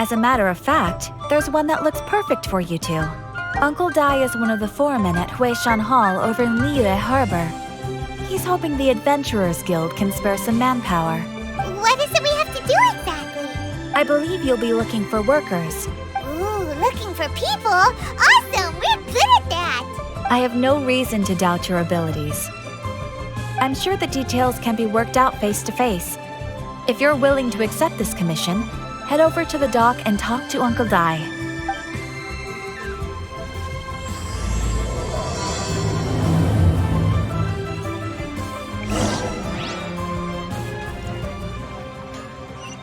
As a matter of fact, there's one that looks perfect for you two. Uncle Dai is one of the foremen at Huishan Hall over in Liyue Harbor. He's hoping the Adventurers Guild can spare some manpower. What is it we have to do exactly? I believe you'll be looking for workers. Ooh, looking for people? Awesome! We're good at that! I have no reason to doubt your abilities. I'm sure the details can be worked out face to face. If you're willing to accept this commission, head over to the dock and talk to Uncle Dai.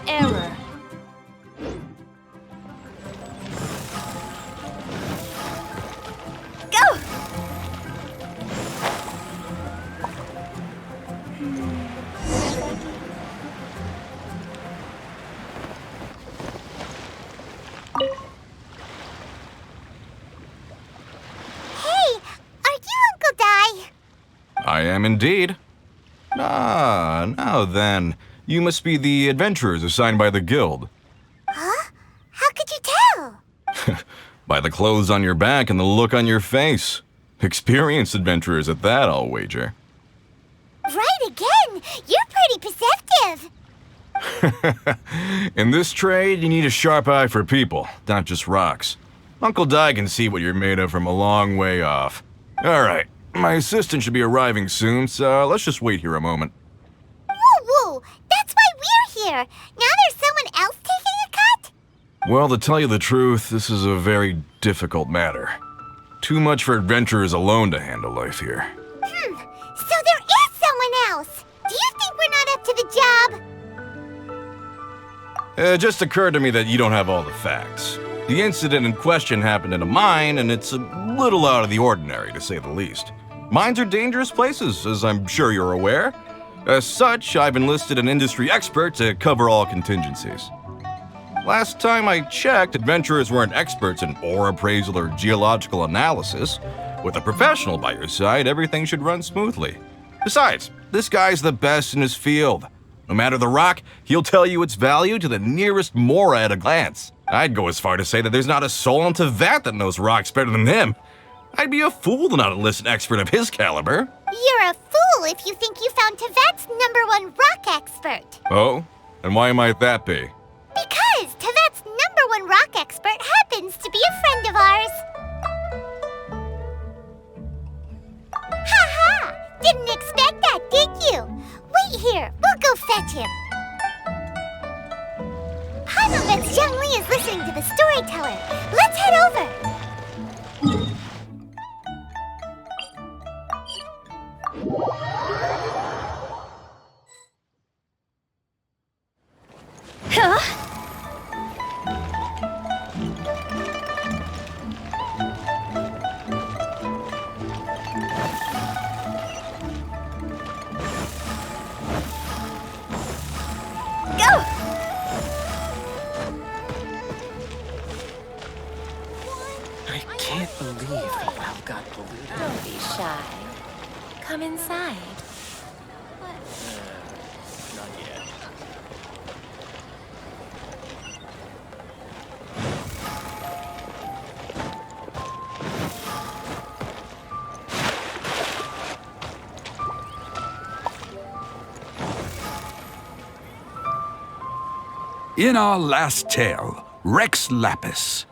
Error. Go! I am indeed. Now then, you must be the adventurers assigned by the guild. Huh? How could you tell? By the clothes on your back and the look on your face. Experienced adventurers at that, I'll wager. Right again! You're pretty perceptive! In this trade, you need a sharp eye for people, not just rocks. Uncle Dai can see what you're made of from a long way off. All right. My assistant should be arriving soon, so let's just wait here a moment. Woo! That's why we're here! Now there's someone else taking a cut? Well, to tell you the truth, this is a very difficult matter. Too much for adventurers alone to handle life here. So there is someone else! Do you think we're not up to the job? It just occurred to me that you don't have all the facts. The incident in question happened in a mine, and it's a little out of the ordinary, to say the least. Mines are dangerous places, as I'm sure you're aware. As such, I've enlisted an industry expert to cover all contingencies. Last time I checked, adventurers weren't experts in ore appraisal or geological analysis. With a professional by your side, everything should run smoothly. Besides, this guy's the best in his field. No matter the rock, he'll tell you its value to the nearest mora at a glance. I'd go as far to say that there's not a soul on Teyvat that knows rocks better than him. I'd be a fool to not enlist an expert of his caliber. You're a fool if you think you found Teyvat's #1 rock expert. Oh? And why might that be? Because Teyvat's #1 rock expert happens to be a friend of ours. Ha! Didn't expect that, did you? Wait here, we'll go fetch him. Hanobet's Zhongli is listening to the storyteller. Let's head over. Huh? Go! I can't believe the well got polluted. Don't be shy. Come inside. Not yet. In our last tale, Rex Lapis.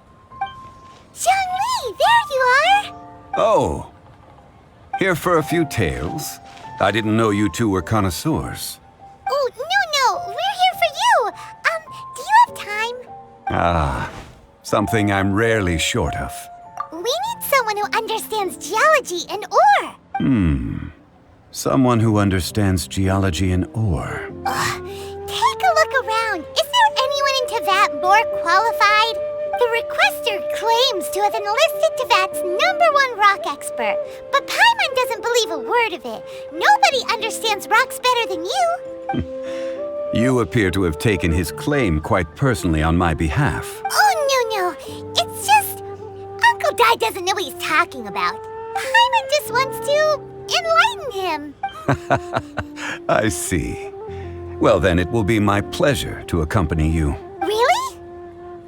Zhongli, there you are! Oh, here for a few tales? I didn't know you two were connoisseurs. Oh, no, we're here for you! Do you have time? Ah, something I'm rarely short of. We need someone who understands geology and ore! Someone who understands geology and ore. Take a look around. Is there anyone in Teyvat more qualified? The requester claims to have enlisted Teyvat's #1 rock expert, but Paimon doesn't believe a word of it. Nobody understands rocks better than you. You appear to have taken his claim quite personally on my behalf. Oh, no. It's just... Uncle Dai doesn't know what he's talking about. Paimon just wants to enlighten him. I see. Well, then it will be my pleasure to accompany you. Really?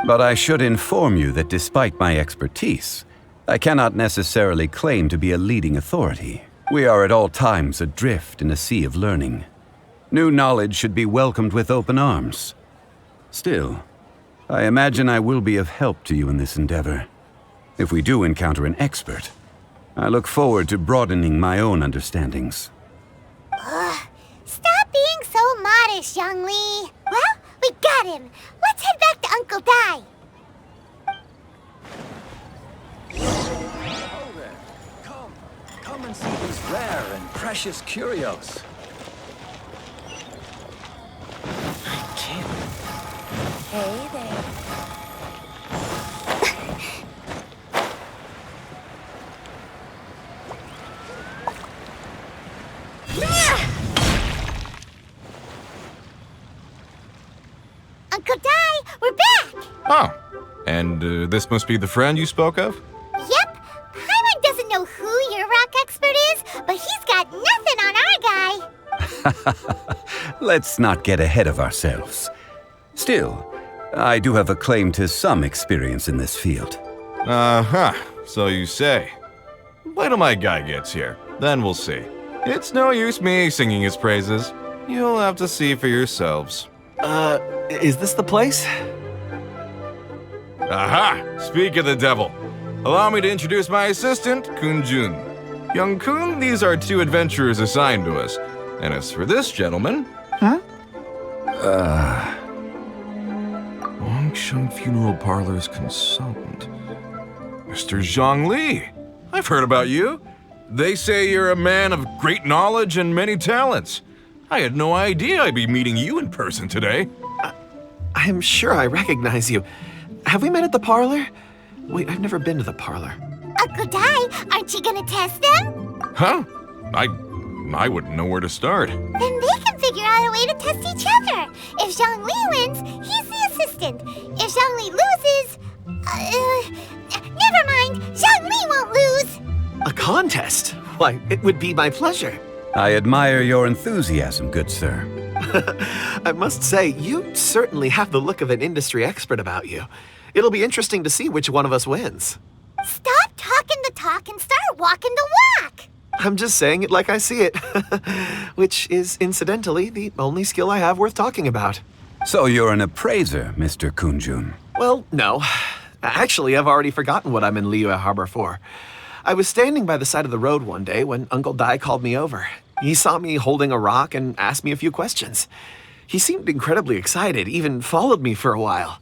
But I should inform you that despite my expertise, I cannot necessarily claim to be a leading authority. We are at all times adrift in a sea of learning. New knowledge should be welcomed with open arms. Still, I imagine I will be of help to you in this endeavor. If we do encounter an expert, I look forward to broadening my own understandings. Stop being so modest, Zhongli. Well, we got him. Let's head back to Uncle Dai. Oh there. Come and see these rare and precious curios. I can't. Hey there. Uncle Dai, we're back! Oh, and this must be the friend you spoke of? Yep. Paimon doesn't know who your rock expert is, but he's got nothing on our guy. Let's not get ahead of ourselves. Still, I do have a claim to some experience in this field. Uh-huh, so you say. Wait till my guy gets here, then we'll see. It's no use me singing his praises. You'll have to see for yourselves. Is this the place? Aha! Speak of the devil. Allow me to introduce my assistant, Kun Jun. Young Kun, these are two adventurers assigned to us. And as for this gentleman... Wangsheng Funeral Parlor's consultant. Mr. Zhongli. I've heard about you. They say you're a man of great knowledge and many talents. I had no idea I'd be meeting you in person today. I'm sure I recognize you. Have we met at the parlor? Wait, I've never been to the parlor. Uncle Dai, aren't you gonna test them? Huh? I wouldn't know where to start. Then they can figure out a way to test each other. If Zhongli wins, he's the assistant. If Zhongli loses... never mind, Zhongli won't lose. A contest? Why, it would be my pleasure. I admire your enthusiasm, good sir. I must say, you certainly have the look of an industry expert about you. It'll be interesting to see which one of us wins. Stop talking the talk and start walking the walk. I'm just saying it like I see it, which is incidentally the only skill I have worth talking about. So you're an appraiser, Mr. Kun Jun. Well, no. Actually, I've already forgotten what I'm in Liyue Harbor for. I was standing by the side of the road one day when Uncle Dai called me over. He saw me holding a rock and asked me a few questions. He seemed incredibly excited, even followed me for a while.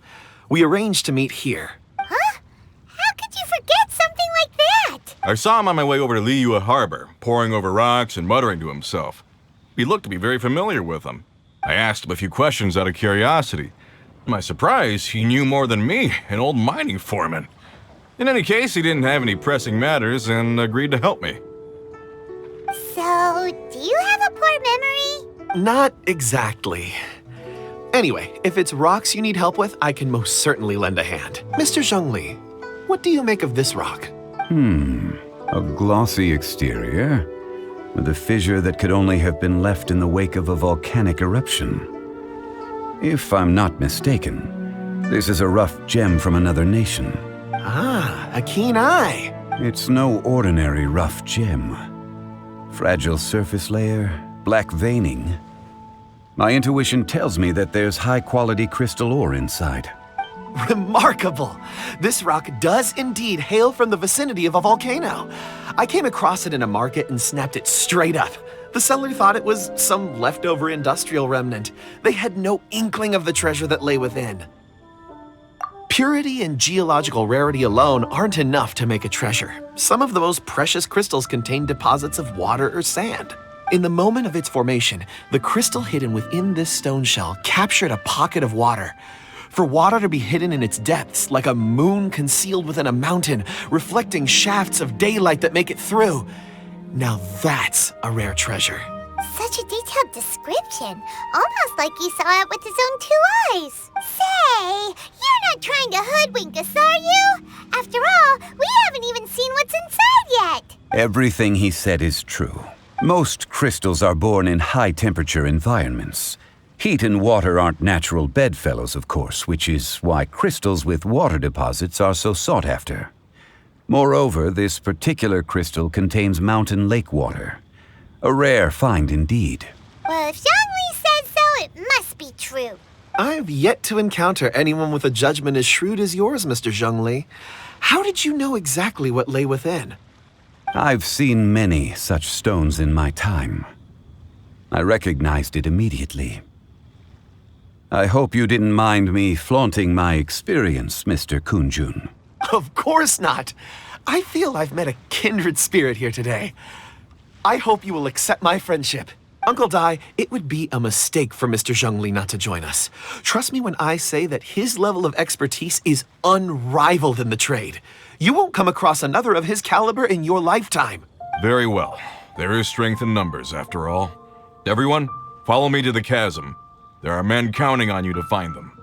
We arranged to meet here. Huh? How could you forget something like that? I saw him on my way over to Liyue Harbor, poring over rocks and muttering to himself. He looked to be very familiar with them. I asked him a few questions out of curiosity. To my surprise, he knew more than me, an old mining foreman. In any case, he didn't have any pressing matters and agreed to help me. So, do you have a poor memory? Not exactly. Anyway, if it's rocks you need help with, I can most certainly lend a hand. Mr. Zhongli, what do you make of this rock? A glossy exterior, with a fissure that could only have been left in the wake of a volcanic eruption. If I'm not mistaken, this is a rough gem from another nation. Ah, a keen eye. It's no ordinary rough gem. Fragile surface layer, black veining. My intuition tells me that there's high-quality crystal ore inside. Remarkable! This rock does indeed hail from the vicinity of a volcano. I came across it in a market and snapped it straight up. The seller thought it was some leftover industrial remnant. They had no inkling of the treasure that lay within. Purity and geological rarity alone aren't enough to make a treasure. Some of the most precious crystals contain deposits of water or sand. In the moment of its formation, the crystal hidden within this stone shell captured a pocket of water. For water to be hidden in its depths, like a moon concealed within a mountain, reflecting shafts of daylight that make it through. Now that's a rare treasure. Such a detailed description. Almost like he saw it with his own 2 eyes. Say, you're not trying to hoodwink us, are you? After all, we haven't even seen what's inside yet. Everything he said is true. Most crystals are born in high-temperature environments. Heat and water aren't natural bedfellows, of course, which is why crystals with water deposits are so sought after. Moreover, this particular crystal contains mountain lake water. A rare find indeed. Well, if Zhongli says so, it must be true. I've yet to encounter anyone with a judgment as shrewd as yours, Mr. Zhongli. How did you know exactly what lay within? I've seen many such stones in my time. I recognized it immediately. I hope you didn't mind me flaunting my experience, Mr. Kun Jun. Of course not. I feel I've met a kindred spirit here today. I hope you will accept my friendship. Uncle Dai, it would be a mistake for Mr. Zhongli not to join us. Trust me when I say that his level of expertise is unrivaled in the trade. You won't come across another of his caliber in your lifetime. Very well. There is strength in numbers, after all. Everyone, follow me to the chasm. There are men counting on you to find them.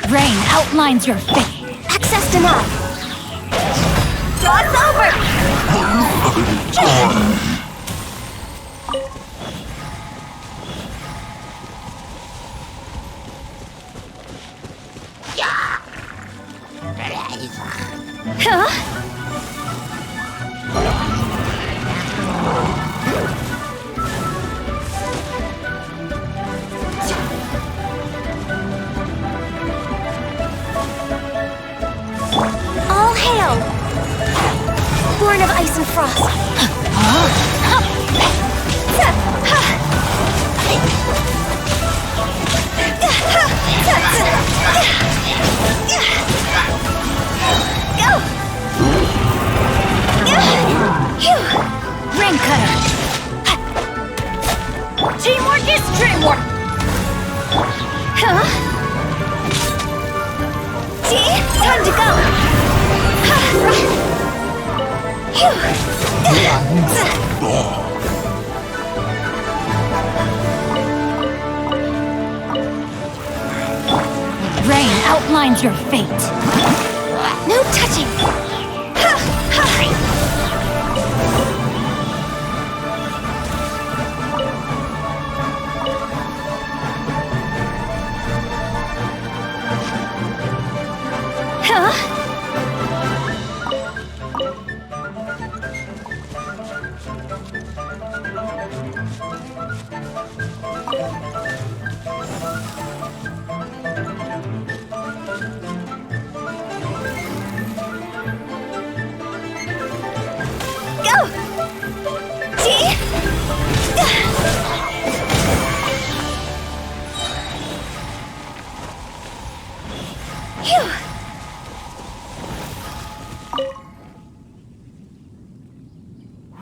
Rain outlines your fate. Access denied. Draw's over! Huh? Born of ice and frost. Rain cutter. Teamwork is dreamwork. Huh? Time to go. Rain outlines your fate. No touching.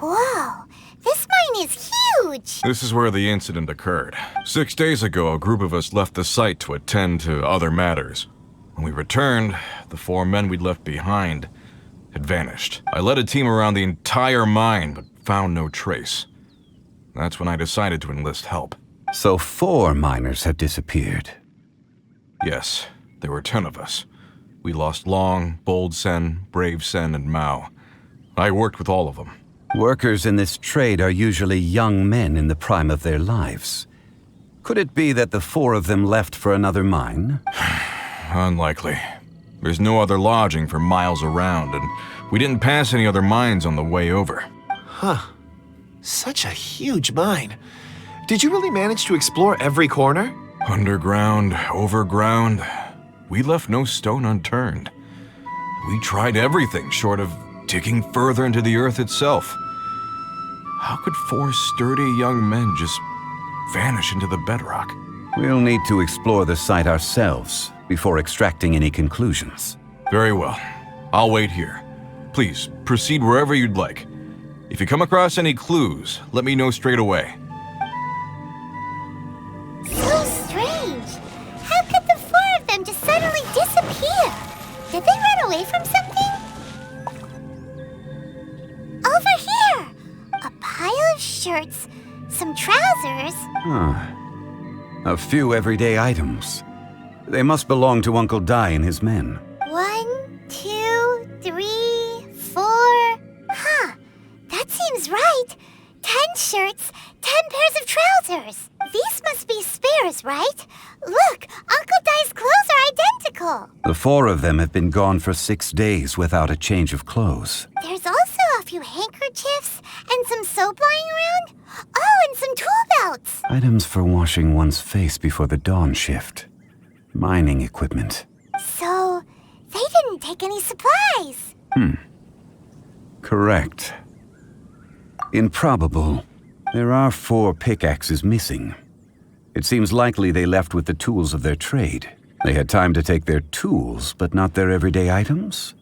Whoa, this mine is huge! This is where the incident occurred. 6 days ago, a group of us left the site to attend to other matters. When we returned, the 4 men we'd left behind had vanished. I led a team around the entire mine, but found no trace. That's when I decided to enlist help. So 4 miners have disappeared. Yes, there were 10 of us. We lost Long, Bold Sen, Brave Sen, and Mao. I worked with all of them. Workers in this trade are usually young men in the prime of their lives. Could it be that the 4 of them left for another mine? Unlikely. There's no other lodging for miles around, and we didn't pass any other mines on the way over. Huh. Such a huge mine. Did you really manage to explore every corner? Underground, overground, we left no stone unturned. We tried everything short of digging further into the earth itself. How could 4 sturdy young men just vanish into the bedrock? We'll need to explore the site ourselves before extracting any conclusions. Very well. I'll wait here. Please, proceed wherever you'd like. If you come across any clues, let me know straight away. So strange. How could the 4 of them just suddenly disappear? Did they run away from something? Over here! A pile of shirts, some trousers. A few everyday items. They must belong to Uncle Dai and his men. 1, 2, 3, 4. Huh, that seems right. 10 shirts, 10 pairs of trousers. These must be spares, right? Look, Uncle Dai's clothes are identical. The 4 of them have been gone for 6 days without a change of clothes. There's also a few handkerchiefs and some soap lying around. Oh, and some tool belts. Items for washing one's face before the dawn shift. Mining equipment. So, they didn't take any supplies. Correct. Improbable. There are 4 pickaxes missing. It seems likely they left with the tools of their trade. They had time to take their tools, but not their everyday items?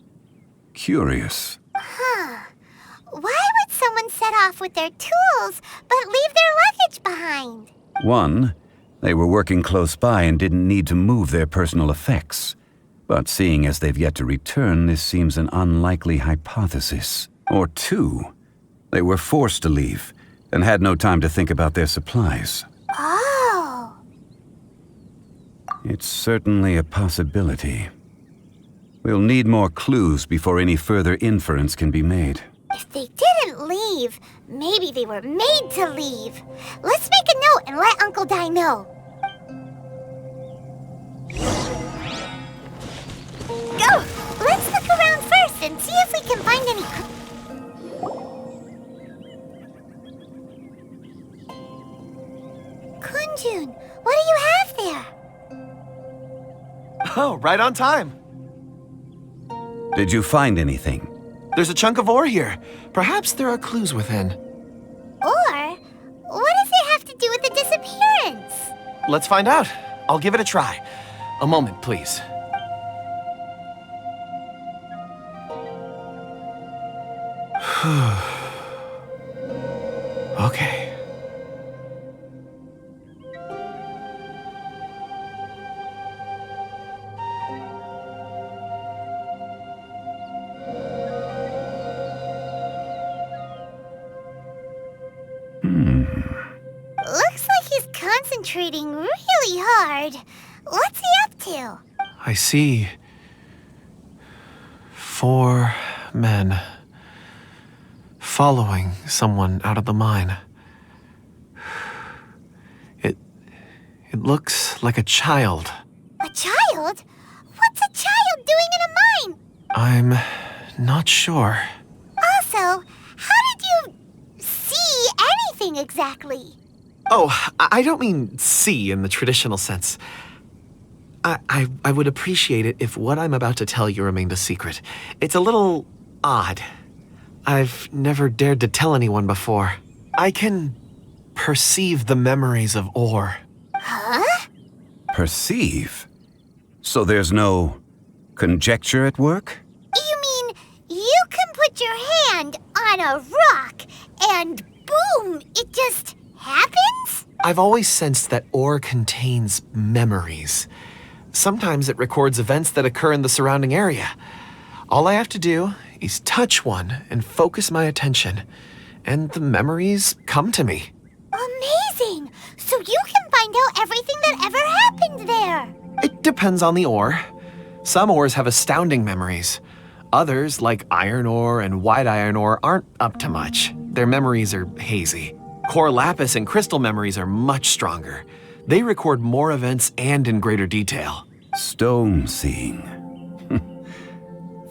Curious. Why would someone set off with their tools, but leave their luggage behind? 1, they were working close by and didn't need to move their personal effects. But seeing as they've yet to return, this seems an unlikely hypothesis. Or 2, they were forced to leave and had no time to think about their supplies. Oh. It's certainly a possibility. We'll need more clues before any further inference can be made. If they didn't leave, maybe they were made to leave. Let's make a note and let Uncle Dai know. Go! Let's look around first and see if we can find any Kun Jun, what do you have there? Oh, right on time. Did you find anything? There's a chunk of ore here. Perhaps there are clues within. Or, what does it have to do with the disappearance? Let's find out. I'll give it a try. A moment, please. Okay. Looks like he's concentrating really hard. What's he up to? I see 4 men following someone out of the mine. It looks like a child. A child? What's a child doing in a mine? I'm not sure. Also, how did you see anything exactly? Oh, I don't mean see in the traditional sense. I would appreciate it if what I'm about to tell you remained a secret. It's a little odd. I've never dared to tell anyone before. I can perceive the memories of ore. Huh? Perceive? So there's no conjecture at work? You mean you can put your hand on a rock and boom, it just happens? I've always sensed that ore contains memories. Sometimes it records events that occur in the surrounding area. All I have to do is touch one and focus my attention, and the memories come to me. Amazing! So you can find out everything that ever happened there. It depends on the ore. Some ores have astounding memories. Others, like iron ore and white iron ore, aren't up to much. their memories are hazy. Core lapis and crystal memories are much stronger. They record more events and in greater detail. Stone seeing.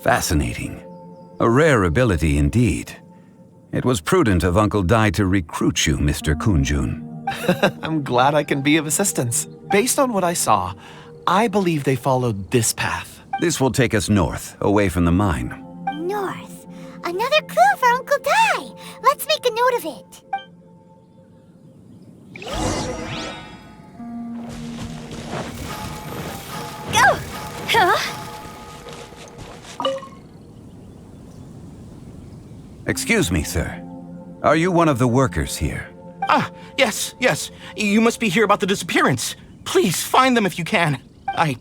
Fascinating. A rare ability indeed. It was prudent of Uncle Dai to recruit you, Mr. Kun Jun. I'm glad I can be of assistance. Based on what I saw, I believe they followed this path. This will take us north, away from the mine. North. Another clue for Uncle Dai. Let's make a note of it. Go! Huh? Excuse me, sir. Are you one of the workers here? Ah, yes. You must be here about the disappearance. Please, find them if you can. I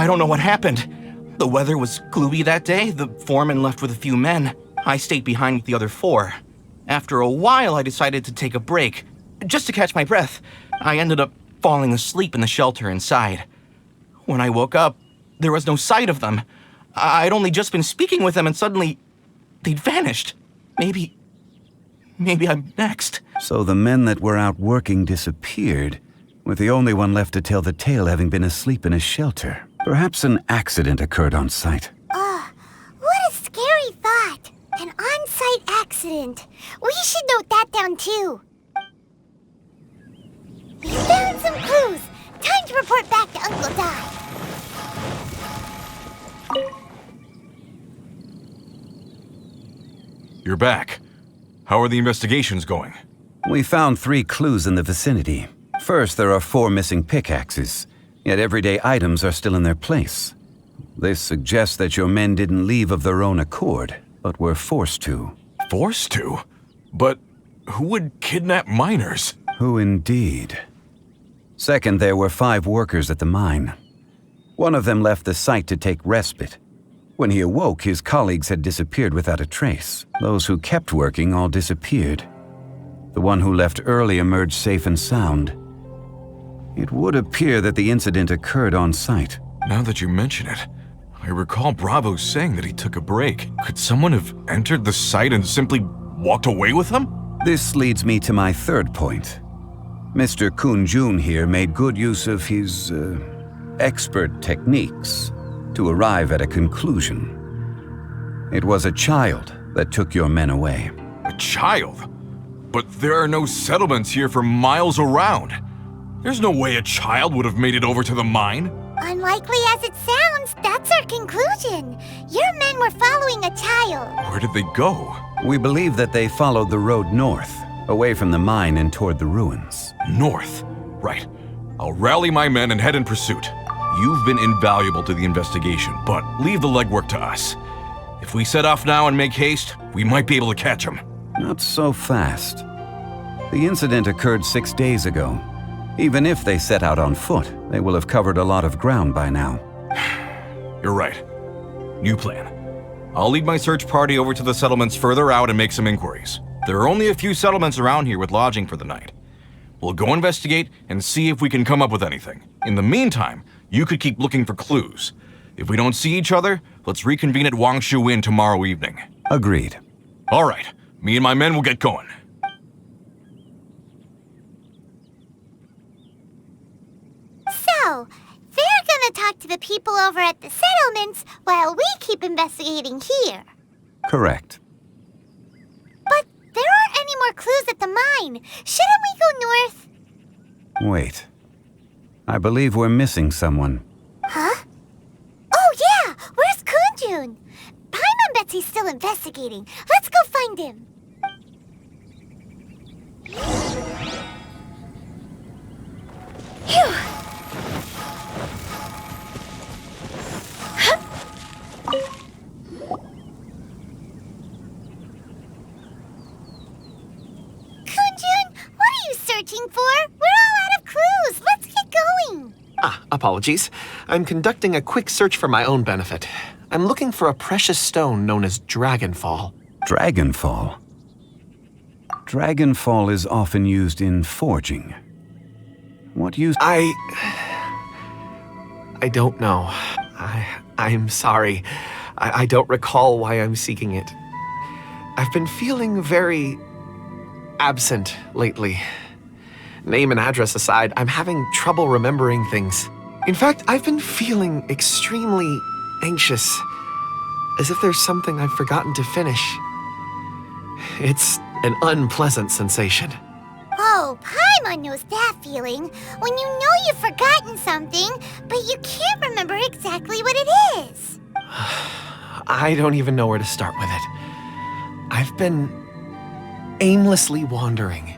don't know what happened. The weather was gloomy that day. The foreman left with a few men. I stayed behind with the other 4. After a while, I decided to take a break, just to catch my breath. I ended up falling asleep in the shelter inside. When I woke up, there was no sight of them. I'd only just been speaking with them and suddenly they'd vanished. Maybe I'm next. So the men that were out working disappeared, with the only one left to tell the tale having been asleep in a shelter. Perhaps an accident occurred on site. What a scary thought. An on-site accident. We should note that down too. We found some clues. Time to report back to Uncle Dai. You're back. How are the investigations going? We found 3 clues in the vicinity. First, there are 4 missing pickaxes, yet everyday items are still in their place. This suggests that your men didn't leave of their own accord, but were forced to. Forced to? But who would kidnap miners? Who indeed? Second, there were 5 workers at the mine. One of them left the site to take respite. When he awoke, his colleagues had disappeared without a trace. Those who kept working all disappeared. The one who left early emerged safe and sound. It would appear that the incident occurred on site. Now that you mention it, I recall Bravo saying that he took a break. Could someone have entered the site and simply walked away with him? This leads me to my third point. Mr. Kun Jun here made good use of his, expert techniques to arrive at a conclusion. It was a child that took your men away. A child? But there are no settlements here for miles around. There's no way a child would have made it over to the mine. Unlikely as it sounds, that's our conclusion. Your men were following a child. Where did they go? We believe that they followed the road north, away from the mine and toward the ruins. North? Right. I'll rally my men and head in pursuit. You've been invaluable to the investigation, but leave the legwork to us. If we set off now and make haste, we might be able to catch them. Not so fast. The incident occurred 6 days ago. Even if they set out on foot, they will have covered a lot of ground by now. You're right. New plan. I'll lead my search party over to the settlements further out and make some inquiries. There are only a few settlements around here with lodging for the night. We'll go investigate and see if we can come up with anything. In the meantime, you could keep looking for clues. If we don't see each other, let's reconvene at Wangshu Inn tomorrow evening. Agreed. All right. Me and my men will get going. So, they're gonna talk to the people over at the settlements while we keep investigating here. Correct. But there aren't any more clues at the mine. Shouldn't we go north? Wait. I believe we're missing someone. Huh? Oh yeah! Where's Kun Jun? Paimon bets he's still investigating. Let's go find him. Phew! Searching for? We're all out of clues. Let's get going. Apologies. I'm conducting a quick search for my own benefit. I'm looking for a precious stone known as Dragonfall. Dragonfall? Dragonfall is often used in forging. What use? I don't know. I'm sorry. I don't recall why I'm seeking it. I've been feeling very absent lately. Name and address aside, I'm having trouble remembering things. In fact, I've been feeling extremely anxious, as if there's something I've forgotten to finish. It's an unpleasant sensation. Oh, Paimon knows that feeling. When you know you've forgotten something, but you can't remember exactly what it is. I don't even know where to start with it. I've been aimlessly wandering.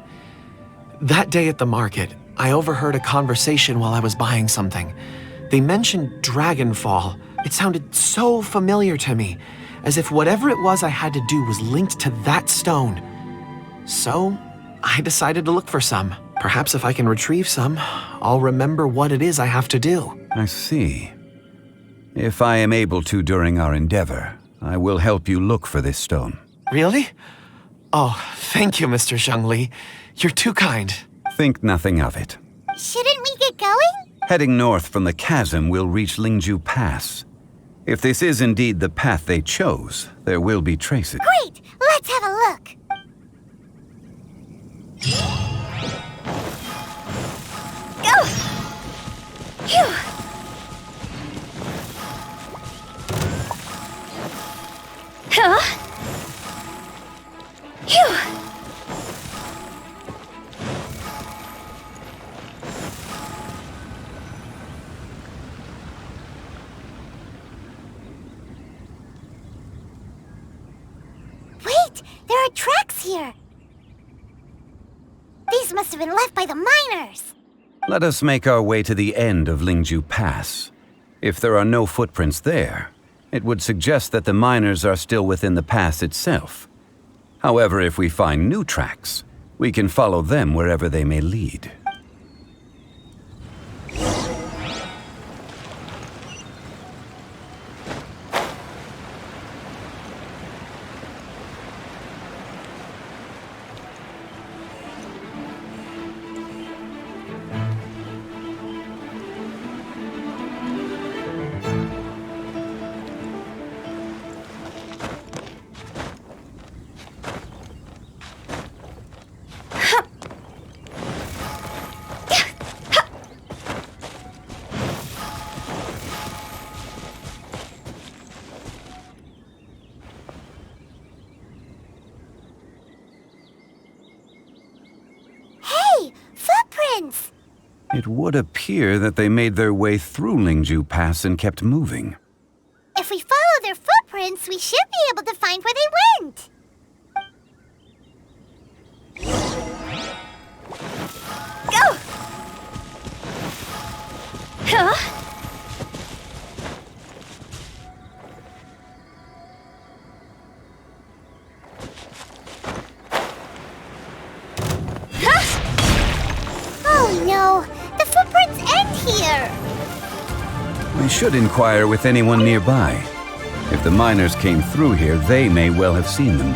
That day at the market, I overheard a conversation while I was buying something. They mentioned Dragonfall. It sounded so familiar to me, as if whatever it was I had to do was linked to that stone. So, I decided to look for some. Perhaps if I can retrieve some, I'll remember what it is I have to do. I see. If I am able to during our endeavor, I will help you look for this stone. Really? Oh, thank you, Mr. Zhongli. You're too kind. Think nothing of it. Shouldn't we get going? Heading north from the chasm, we'll reach Lingju Pass. If this is indeed the path they chose, there will be traces. Great! Let's have a look. Go! Phew! Huh? Phew! Wait! There are tracks here! These must have been left by the miners! Let us make our way to the end of Lingju Pass. If there are no footprints there, it would suggest that the miners are still within the pass itself. However, if we find new tracks, we can follow them wherever they may lead. Footprints! It would appear that they made their way through Lingju Pass and kept moving. If we follow their footprints, we should be able to find where they went. Go! Huh? Oh no! The footprints end here! We should inquire with anyone nearby. If the miners came through here, they may well have seen them.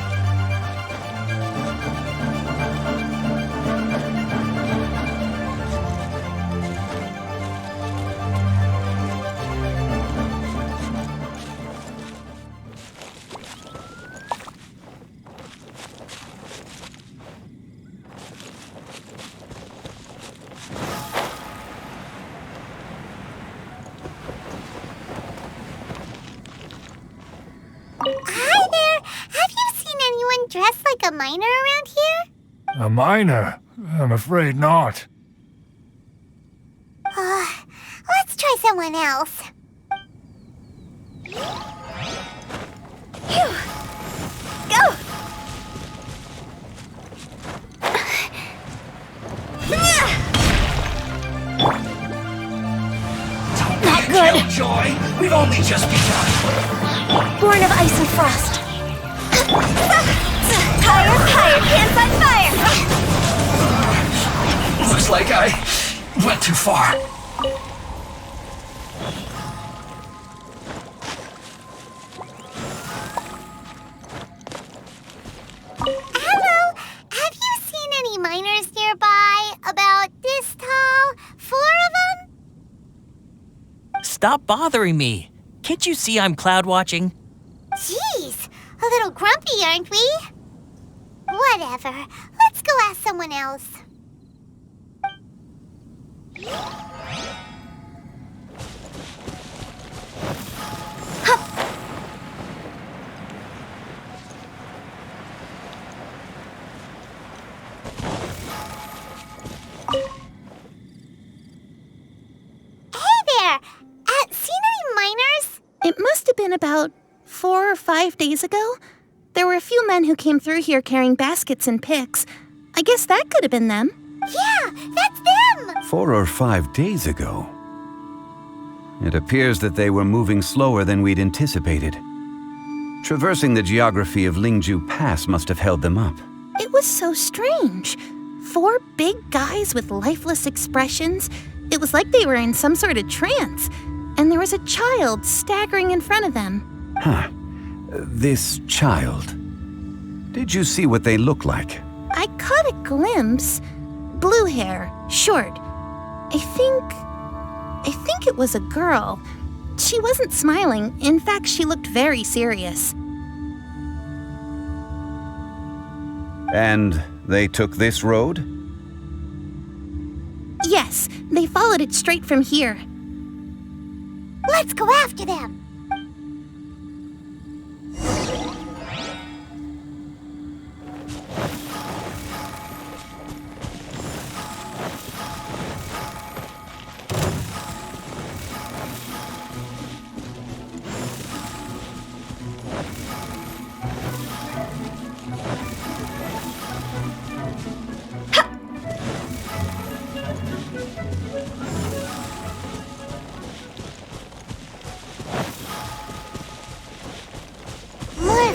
Hi there! Have you seen anyone dressed like a miner around here? A miner? I'm afraid not. Let's try someone else. Phew. Go! Not good. Joy. We've only just begun. Born of ice and frost. Higher, higher, pants on fire! Looks like I went too far. Hello! Have you seen any miners nearby? About this tall? 4 of them? Stop bothering me. Can't you see I'm cloud watching? Jeez, a little grumpy, aren't we? Whatever. Let's go ask someone else. It must have been about 4 or 5 days ago. There were a few men who came through here carrying baskets and picks. I guess that could have been them. Yeah, that's them! 4 or 5 days ago. It appears that they were moving slower than we'd anticipated. Traversing the geography of Lingju Pass must have held them up. It was so strange. 4 big guys with lifeless expressions. It was like they were in some sort of trance. And there was a child staggering in front of them. Huh. This child. Did you see what they look like? I caught a glimpse. Blue hair, short. I think it was a girl. She wasn't smiling. In fact, she looked very serious. And they took this road? Yes, they followed it straight from here. Let's go after them!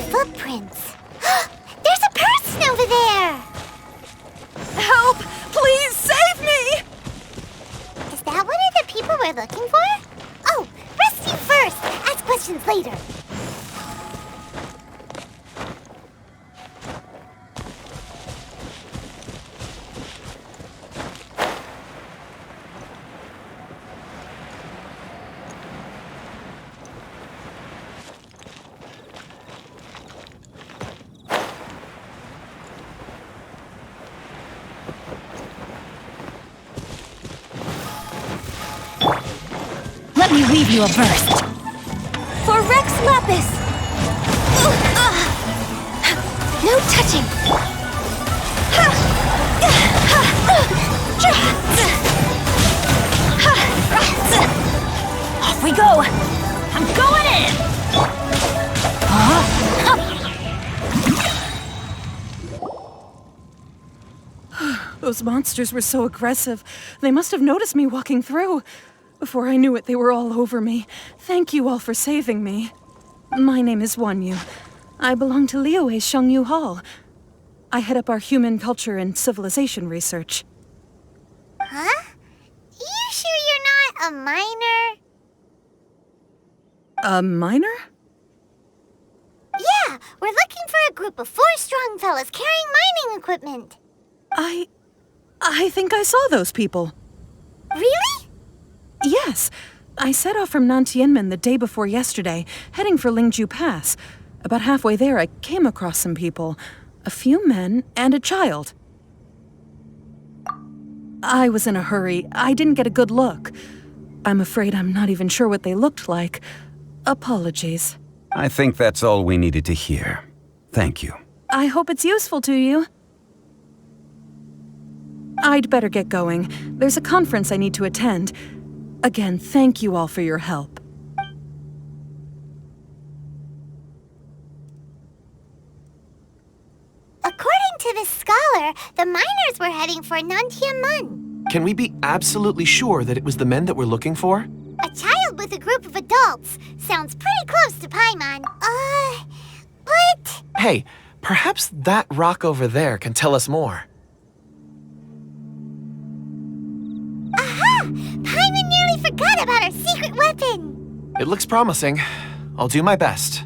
Footprints. There's a person over there! Help! Please save me! Is that one of the people we're looking for? Oh, rescue first! Ask questions later. Let me weave you a verse. For Rex Lapis! No touching! Off we go! I'm going in! Those monsters were so aggressive. They must have noticed me walking through. Before I knew it, they were all over me. Thank you all for saving me. My name is Wanyu. I belong to Liyue's Shengyu Hall. I head up our human culture and civilization research. Huh? You sure you're not a miner? A miner? Yeah, we're looking for a group of 4 strong fellas carrying mining equipment. I think I saw those people. Really? Yes. I set off from Nantianmen the day before yesterday, heading for Lingju Pass. About halfway there, I came across some people. A few men and a child. I was in a hurry. I didn't get a good look. I'm afraid I'm not even sure what they looked like. Apologies. I think that's all we needed to hear. Thank you. I hope it's useful to you. I'd better get going. There's a conference I need to attend. Again, thank you all for your help. According to this scholar, the miners were heading for Nantianmen. Can we be absolutely sure that it was the men that we're looking for? A child with a group of adults. Sounds pretty close to Paimon. But... Hey, perhaps that rock over there can tell us more. Aha! Paimon nearly forgot about our secret weapon. It looks promising. I'll do my best.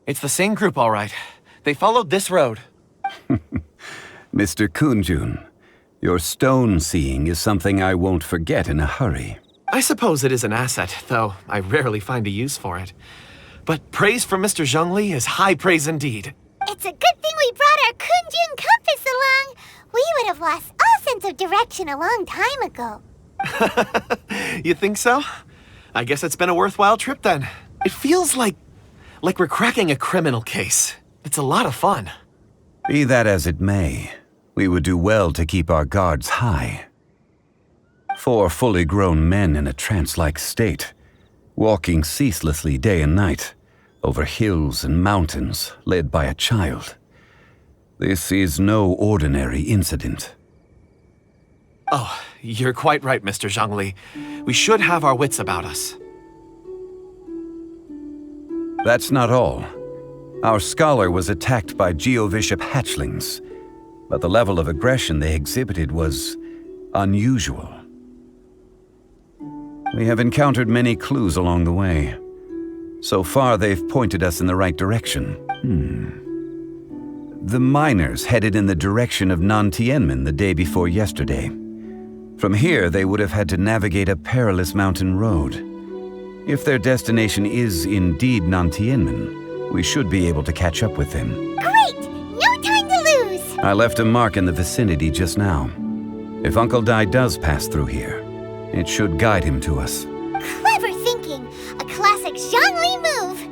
It's the same group, all right. They followed this road. Mr. Kun Jun, your stone seeing is something I won't forget in a hurry. I suppose it is an asset, though I rarely find a use for it. But praise from Mr. Zhongli is high praise indeed. It's a good thing we brought our Kun Jun compass along. We would have lost all sense of direction a long time ago. You think so? I guess it's been a worthwhile trip then. It feels like we're cracking a criminal case. It's a lot of fun. Be that as it may, we would do well to keep our guards high. 4 fully grown men in a trance-like state, walking ceaselessly day and night, over hills and mountains, led by a child. This is no ordinary incident. Oh, you're quite right, Mr. Zhongli. We should have our wits about us. That's not all. Our scholar was attacked by Geovishap hatchlings, but the level of aggression they exhibited was unusual. We have encountered many clues along the way. So far, they've pointed us in the right direction. The miners headed in the direction of Nantianmen the day before yesterday. From here, they would have had to navigate a perilous mountain road. If their destination is indeed Nantianmen, we should be able to catch up with them. Great! No time to lose! I left a mark in the vicinity just now. If Uncle Dai does pass through here, it should guide him to us. Clever thinking! A classic Zhongli move!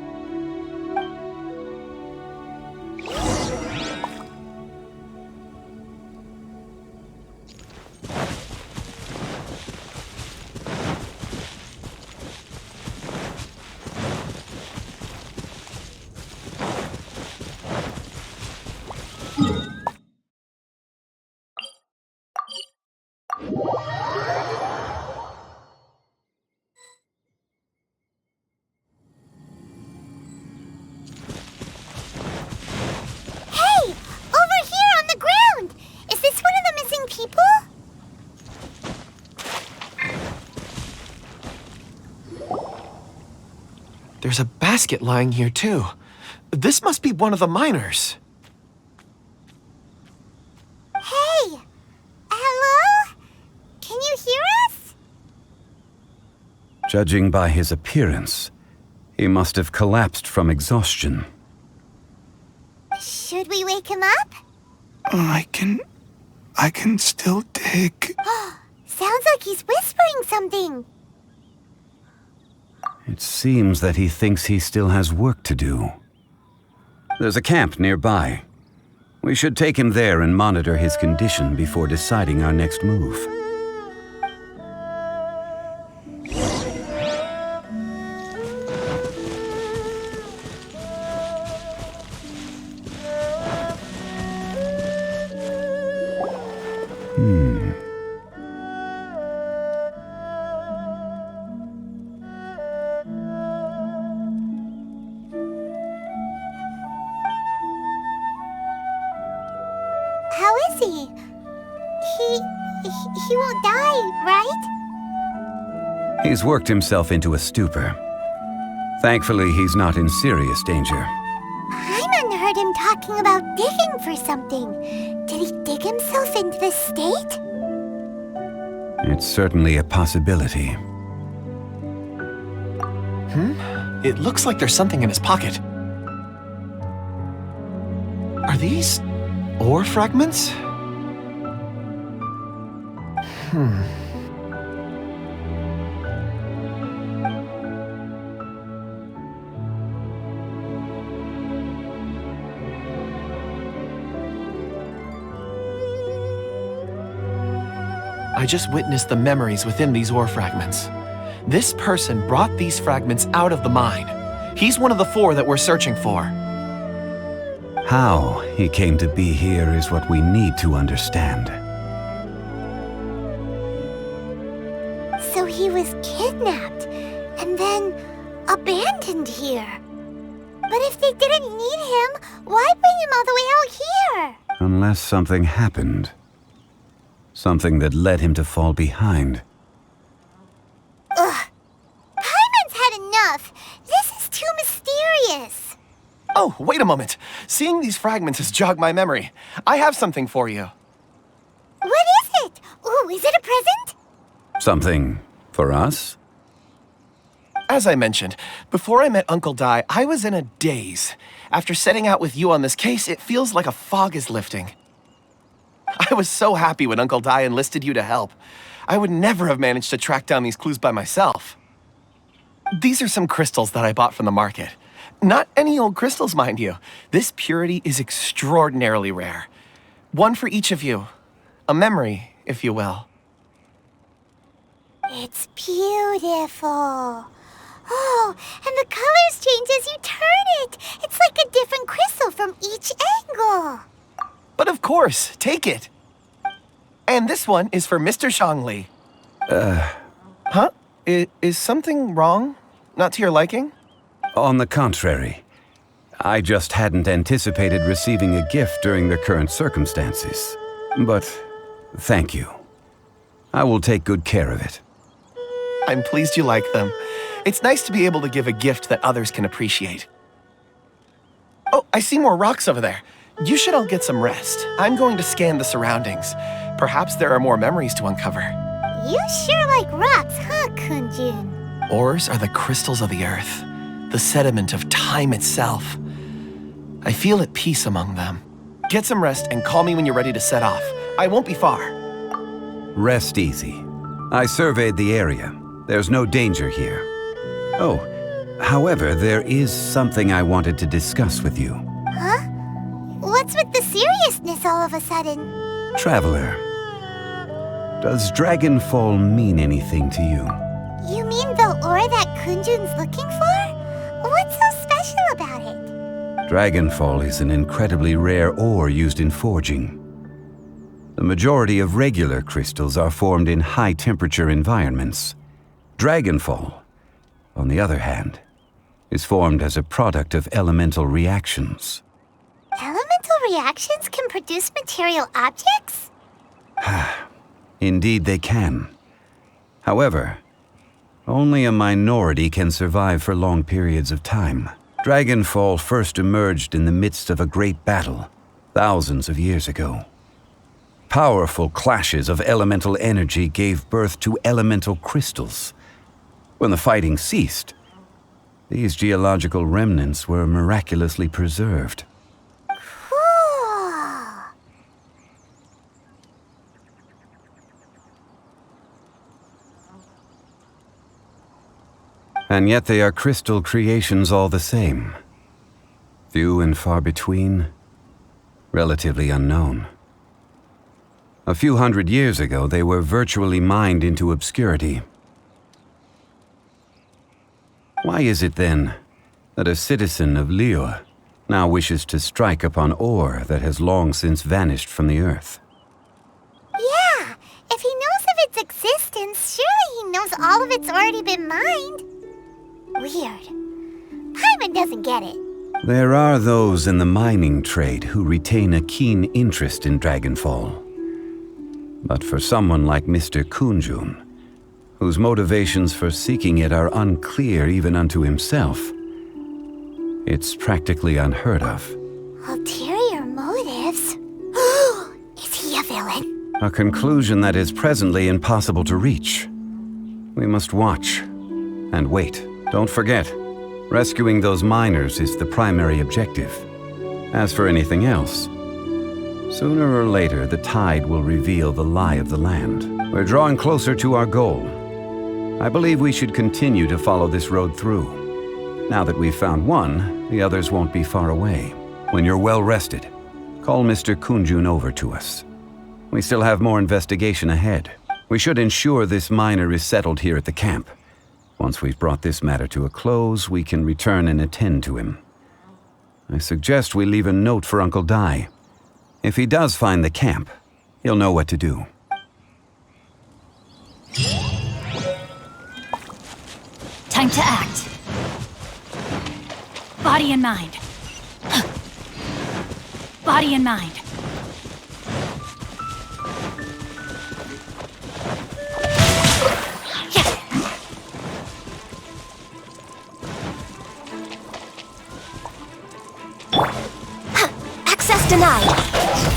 There's a basket lying here, too. This must be one of the miners. Hey! Hello? Can you hear us? Judging by his appearance, he must have collapsed from exhaustion. Should we wake him up? I can still dig. Sounds like he's whispering something. It seems that he thinks he still has work to do. There's a camp nearby. We should take him there and monitor his condition before deciding our next move. How is he? He won't die, right? He's worked himself into a stupor. Thankfully, he's not in serious danger. Paimon heard him talking about digging for something. Did he dig himself into this state? It's certainly a possibility. It looks like there's something in his pocket. Are these ore fragments? I just witnessed the memories within these ore fragments. This person brought these fragments out of the mine. He's one of the 4 that we're searching for. How he came to be here is what we need to understand. So he was kidnapped and then abandoned here. But if they didn't need him, why bring him all the way out here? Unless something happened. Something that led him to fall behind. Ugh. Paimon's had enough. This is too mysterious. Oh, wait a moment. Seeing these fragments has jogged my memory. I have something for you. What is it? Ooh, is it a present? Something for us? As I mentioned, before I met Uncle Dai, I was in a daze. After setting out with you on this case, it feels like a fog is lifting. I was so happy when Uncle Dai enlisted you to help. I would never have managed to track down these clues by myself. These are some crystals that I bought from the market. Not any old crystals, mind you. This purity is extraordinarily rare. One for each of you. A memory, if you will. It's beautiful. Oh, and the colors change as you turn it. It's like a different crystal from each angle. But of course, take it. And this one is for Mr. Zhongli. Huh? Is something wrong? Not to your liking? On the contrary. I just hadn't anticipated receiving a gift during the current circumstances. But thank you. I will take good care of it. I'm pleased you like them. It's nice to be able to give a gift that others can appreciate. Oh, I see more rocks over there. You should all get some rest. I'm going to scan the surroundings. Perhaps there are more memories to uncover. You sure like rocks, huh, Kun Jun? Ores are the crystals of the earth, the sediment of time itself. I feel at peace among them. Get some rest and call me when you're ready to set off. I won't be far. Rest easy. I surveyed the area. There's no danger here. Oh, however, there is something I wanted to discuss with you. Huh? What's with the seriousness all of a sudden? Traveler, does Dragonfall mean anything to you? You mean the ore that Kun Jun's looking for? What's so special about it? Dragonfall is an incredibly rare ore used in forging. The majority of regular crystals are formed in high-temperature environments. Dragonfall, on the other hand, is formed as a product of elemental reactions. Elemental reactions can produce material objects? Indeed they can. However, only a minority can survive for long periods of time. Dragonfall first emerged in the midst of a great battle, thousands of years ago. Powerful clashes of elemental energy gave birth to elemental crystals. When the fighting ceased, these geological remnants were miraculously preserved. Cool. And yet they are crystal creations all the same. Few and far between, relatively unknown. A few hundred years ago, they were virtually mined into obscurity. Why is it then that a citizen of Liu now wishes to strike upon ore that has long since vanished from the earth? Yeah, if he knows of its existence, surely he knows all of it's already been mined. Weird. Paimon doesn't get it. There are those in the mining trade who retain a keen interest in Dragonfall. But for someone like Mr. Kun Jun, whose motivations for seeking it are unclear even unto himself, it's practically unheard of. Ulterior motives? Is he a villain? A conclusion that is presently impossible to reach. We must watch and wait. Don't forget, rescuing those miners is the primary objective. As for anything else, sooner or later the tide will reveal the lie of the land. We're drawing closer to our goal. I believe we should continue to follow this road through. Now that we've found one, the others won't be far away. When you're well rested, call Mr. Kun Jun over to us. We still have more investigation ahead. We should ensure this miner is settled here at the camp. Once we've brought this matter to a close, we can return and attend to him. I suggest we leave a note for Uncle Dai. If he does find the camp, he'll know what to do. Time to act. Body and mind. Body and mind. Access denied.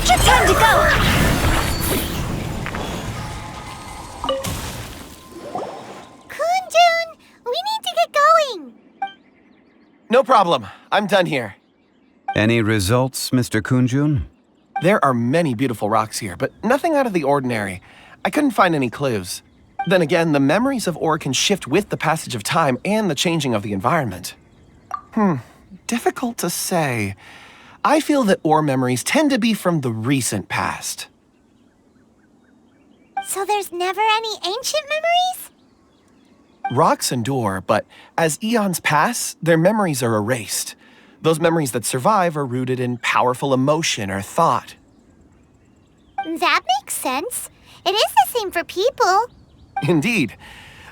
Just time to go. Kun Jun, we need to get going. No problem. I'm done here. Any results, Mr. Kun Jun? There are many beautiful rocks here, but nothing out of the ordinary. I couldn't find any clues. Then again, the memories of ore can shift with the passage of time and the changing of the environment. Difficult to say. I feel that ore memories tend to be from the recent past. So there's never any ancient memories? Rocks endure, but as eons pass, their memories are erased. Those memories that survive are rooted in powerful emotion or thought. That makes sense. It is the same for people. Indeed.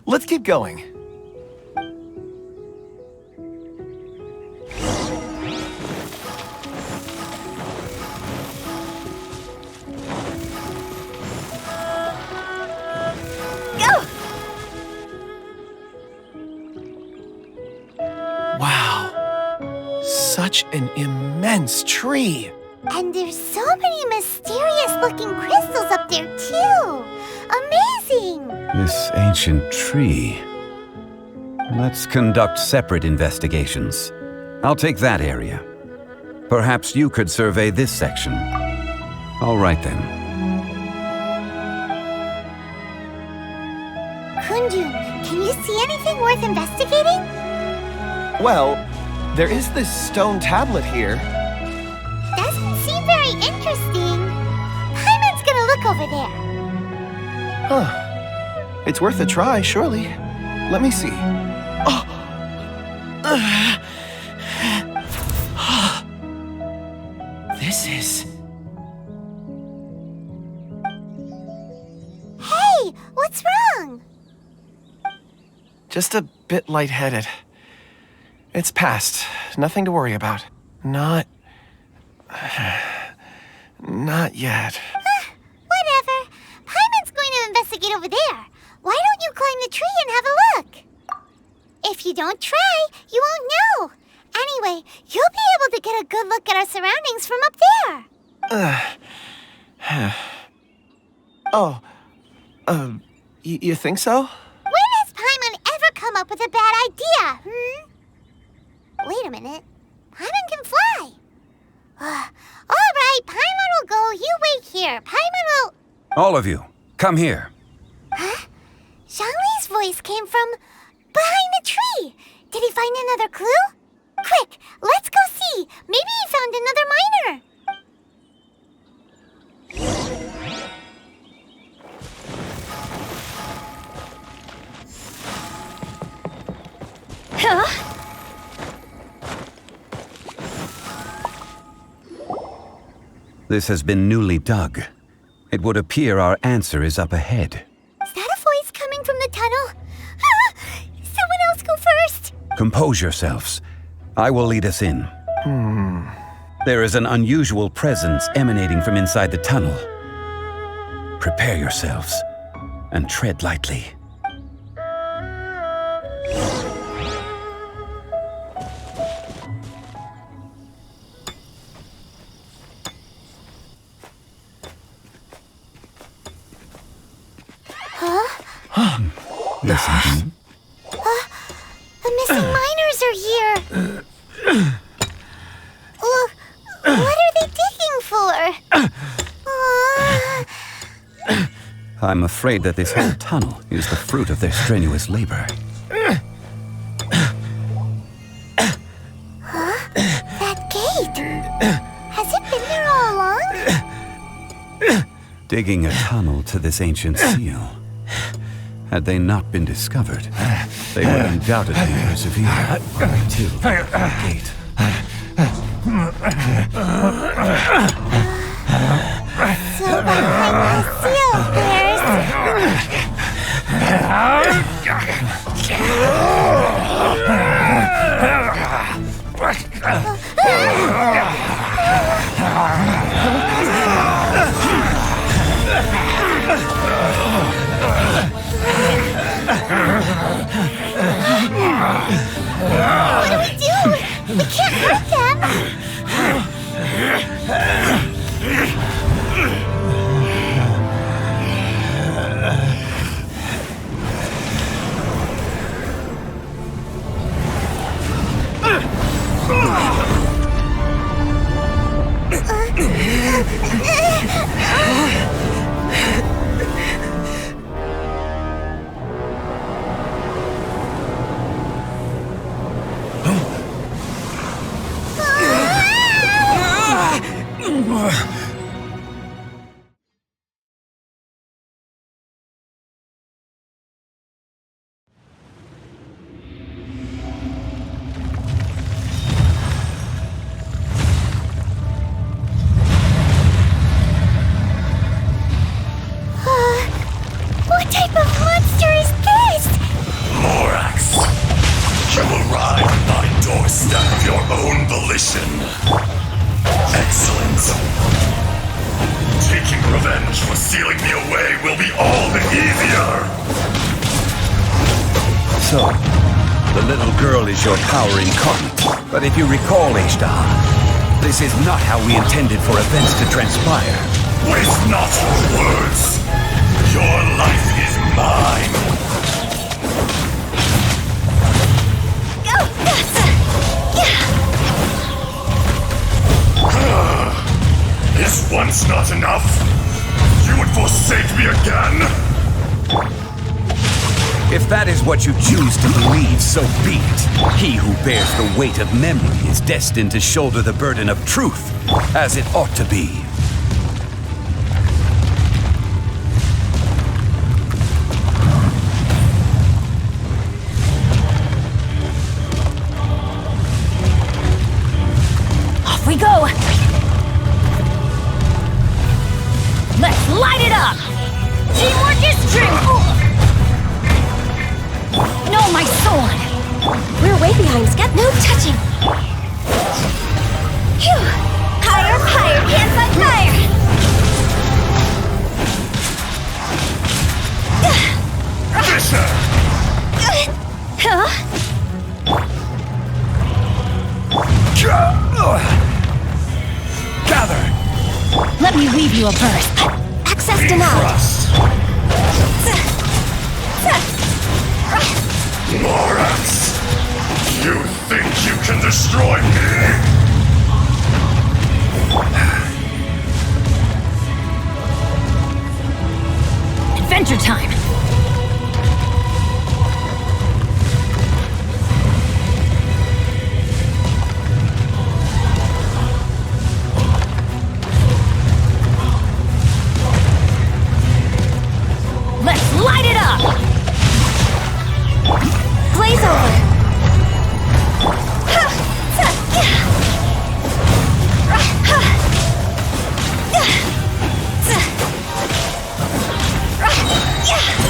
Let's keep going. Go! Wow. Such an immense tree. And there's so many mysterious-looking crystals up there, too. Amazing! This ancient tree. Let's conduct separate investigations. I'll take that area. Perhaps you could survey this section. All right, then. Kun Jun, can you see anything worth investigating? Well, there is this stone tablet here. Doesn't seem very interesting. Paimon's gonna look over there. Huh. It's worth a try, surely. Let me see. Oh! This is... Hey, what's wrong? just a bit lightheaded. It's past. Nothing to worry about. Not yet. Whatever. Paimon's going to investigate over there. Why don't you climb the tree and have a look? If you don't try, you won't know. Anyway, you'll be able to get a good look at our surroundings from up there. You think so? When has Paimon ever come up with a bad idea, Wait a minute. Paimon can fly. All right, Paimon will go. You wait here. Paimon will... All of you, come here. Huh? Zhongli's voice came from behind the tree. Did he find another clue? Quick, let's go see. Maybe he found another miner. Huh? This has been newly dug. It would appear our answer is up ahead. Is that a voice coming from the tunnel? Someone else go first. Compose yourselves. I will lead us in. There is an unusual presence emanating from inside the tunnel. Prepare yourselves and tread lightly. Listen. The missing miners are here. What are they digging for? I'm afraid that this whole tunnel is the fruit of their strenuous labor. That gate. Has it been there all along? Digging a tunnel to this ancient seal. Had they not been discovered, they would undoubtedly persevere until the gate. So behind the seal, What do we do? We can't hurt them. What type of monster is this? Morax, you arrived at my doorstep of your own volition. Excellent. Taking revenge for sealing me away will be all the easier. So, the little girl is your power incarnate. But if you recall, Azhdaha, this is not how we intended for events to transpire. Waste not your words. Your life is mine. Is once not enough? You would forsake me again? If that is what you choose to believe, so be it. He who bears the weight of memory is destined to shoulder the burden of truth, as it ought to be. Off we go! Let's light it up! Teamwork is strength! No, my sword! We're way behind schedule. No touching. Phew! Higher, higher, hands on fire! Fisher! Huh? Gather! Let me weave you a burst. Access Be denied. crushed. Morax! You think you can destroy me? Adventure time! Let's light it up! Blaze over.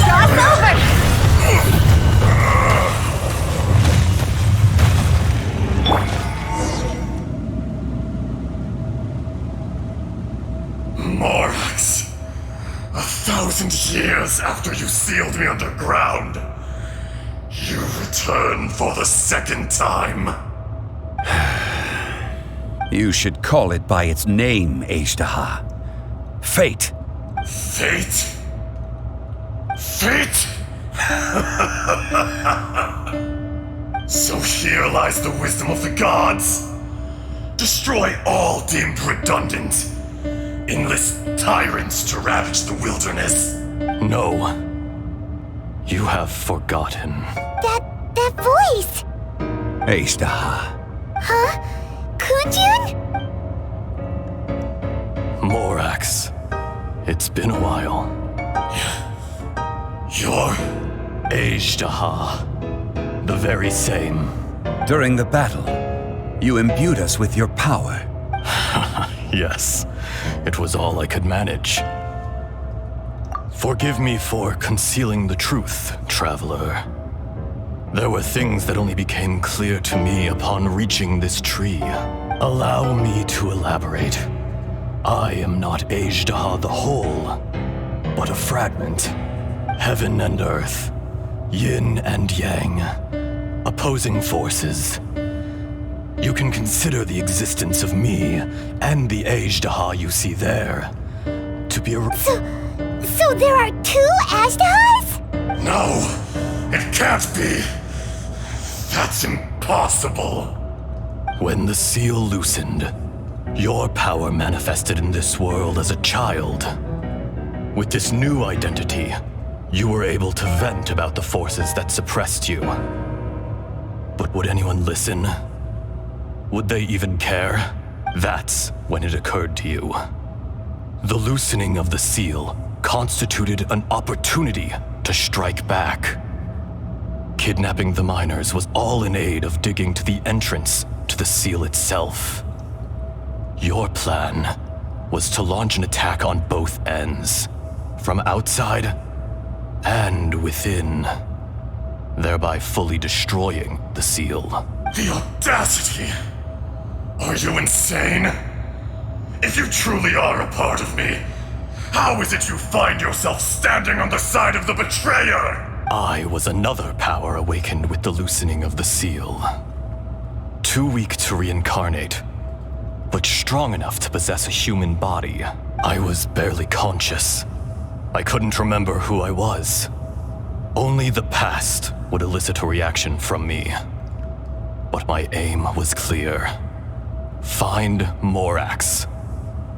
Cross over. Morax, 1,000 years after you sealed me underground, you return for the second time. You should call it by its name, Azhdaha. Fate. Fate? Fate? So here lies the wisdom of the gods. Destroy all deemed redundant. Enlist tyrants to ravage the wilderness. No. You have forgotten. That voice. Azhdaha. Huh? Kun Jun? Morax. It's been a while. You're... Azhdaha. The very same. During the battle, you imbued us with your power. Yes. It was all I could manage. Forgive me for concealing the truth, traveler. There were things that only became clear to me upon reaching this tree. Allow me to elaborate. I am not Azhdaha the whole, but a fragment. Heaven and earth, yin and yang, opposing forces. You can consider the existence of me and the Azhdaha you see there to be a... So there are two Azhdahas? No, it can't be. That's impossible. When the seal loosened, Your power manifested in this world as a child. With this new identity, you were able to vent about the forces that suppressed you. But would anyone listen? Would they even care? That's when it occurred to you. The loosening of the seal constituted an opportunity to strike back. Kidnapping the miners was all in aid of digging to the entrance to the seal itself. Your plan was to launch an attack on both ends, from outside and within, thereby fully destroying the seal. The audacity! Are you insane? If you truly are a part of me, how is it you find yourself standing on the side of the betrayer? I was another power awakened with the loosening of the seal. Too weak to reincarnate, but strong enough to possess a human body. I was barely conscious. I couldn't remember who I was. Only the past would elicit a reaction from me. But my aim was clear. Find Morax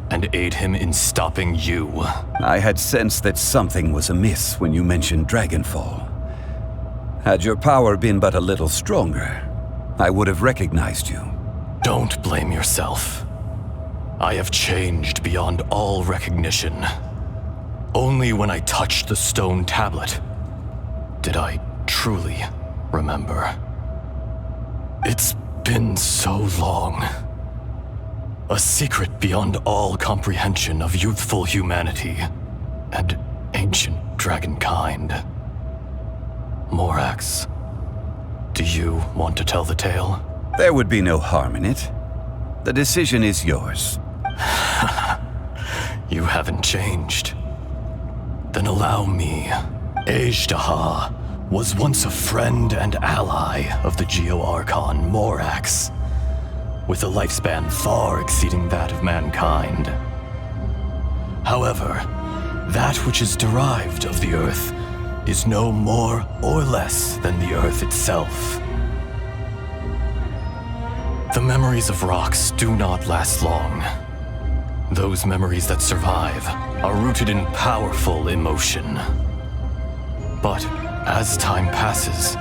and aid him in stopping you. I had sensed that something was amiss when you mentioned Dragonfall. Had your power been but a little stronger, I would have recognized you. Don't blame yourself. I have changed beyond all recognition. Only when I touched the stone tablet did I truly remember. It's been so long. A secret beyond all comprehension of youthful humanity and ancient dragonkind. Morax, do you want to tell the tale? There would be no harm in it. The decision is yours. You haven't changed. Then allow me. Azhdaha was once a friend and ally of the Geo-Archon Morax, with a lifespan far exceeding that of mankind. However, that which is derived of the Earth is no more or less than the Earth itself. The memories of rocks do not last long. Those memories that survive are rooted in powerful emotion. But as time passes,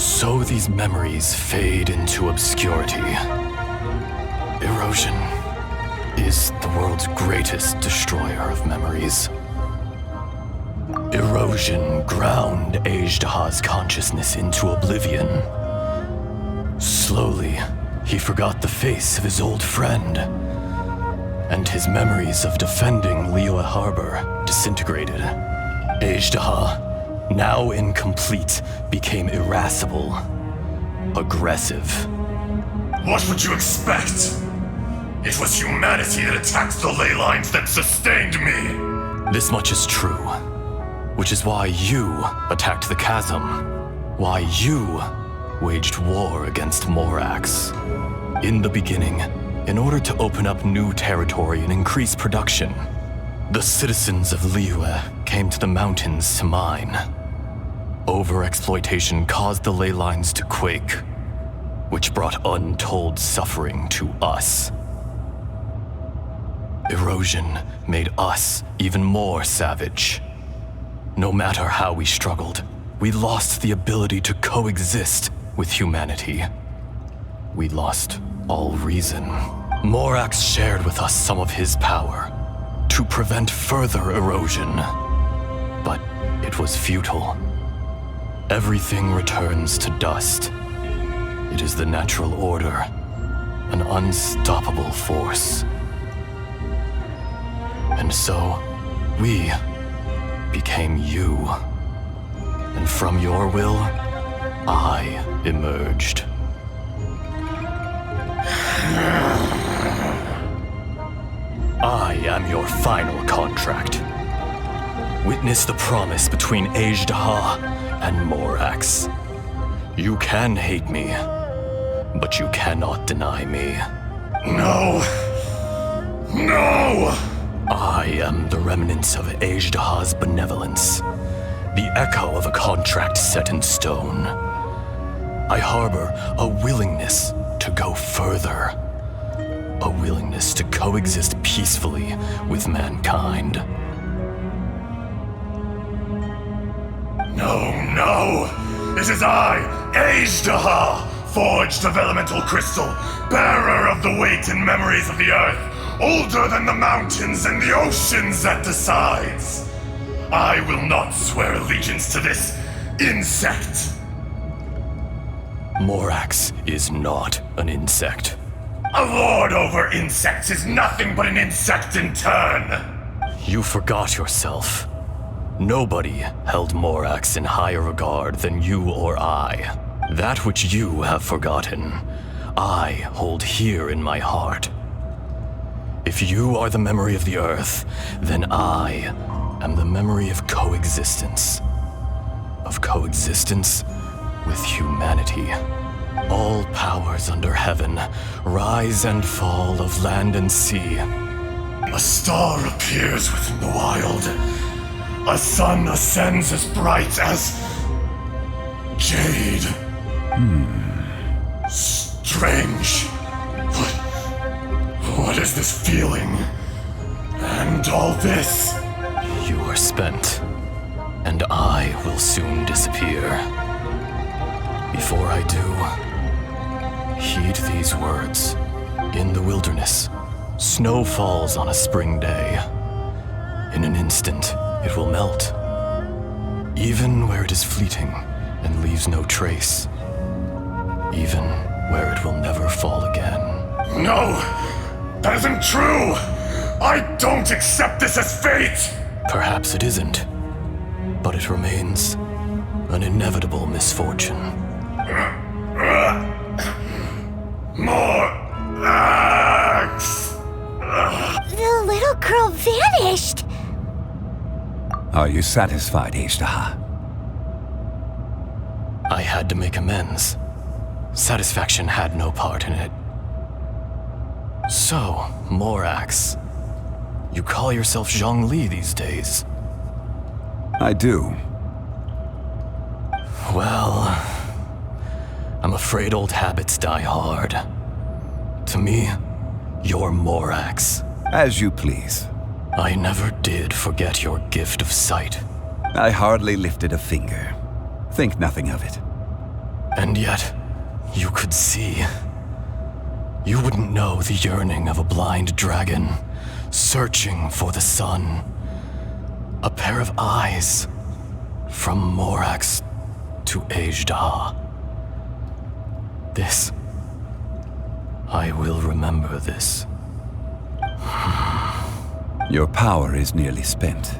so these memories fade into obscurity. Erosion is the world's greatest destroyer of memories. Erosion ground Azhdaha's consciousness into oblivion. Slowly, he forgot the face of his old friend, and his memories of defending Liyue Harbor disintegrated. Azhdaha, now incomplete, became irascible, aggressive. What would you expect? It was humanity that attacked the ley lines that sustained me. This much is true, which is why you attacked the chasm, why you waged war against Morax. In the beginning, in order to open up new territory and increase production, the citizens of Liyue came to the mountains to mine. Overexploitation caused the ley lines to quake, which brought untold suffering to us. Erosion made us even more savage. No matter how we struggled, we lost the ability to coexist with humanity. We lost all reason. Morax shared with us some of his power to prevent further erosion, but it was futile. Everything returns to dust. It is the natural order, an unstoppable force. And so, we became you. And from your will, I emerged. I am your final contract. Witness the promise between Azhdaha and Morax. You can hate me, but you cannot deny me. No! No! I am the remnants of Azhdaha's benevolence, the echo of a contract set in stone. I harbor a willingness to go further, a a willingness to coexist peacefully with mankind. No! It is I, Azhdaha, forged of elemental crystal, bearer of the weight and memories of the earth, older than the mountains and the oceans at the sides. I will not swear allegiance to this insect. Morax is not an insect. A lord over insects is nothing but an insect in turn. You forgot yourself. Nobody held Morax in higher regard than you or I. That which you have forgotten, I hold here in my heart. If you are the memory of the earth, then I am the memory of coexistence. Of coexistence with humanity. All powers under heaven, rise and fall of land and sea. A star appears within the wild. A sun ascends as bright as jade. Strange. What is this feeling? And all this? You are spent, and I will soon disappear. Before I do, heed these words. In the wilderness, snow falls on a spring day. In an instant, it will melt, even where it is fleeting and leaves no trace, even where it will never fall again. No! That isn't true! I don't accept this as fate! Perhaps it isn't, but it remains an inevitable misfortune. More axe! The little girl vanished! Are you satisfied, Azhdaha? I had to make amends. Satisfaction had no part in it. So, Morax, you call yourself Zhongli these days? I do. Well, I'm afraid old habits die hard. To me, you're Morax. As you please. I never did forget your gift of sight. I hardly lifted a finger. Think nothing of it. And yet, you could see. You wouldn't know the yearning of a blind dragon, searching for the sun. A pair of eyes, from Morax to Azhdaha. This, I will remember this. Your power is nearly spent.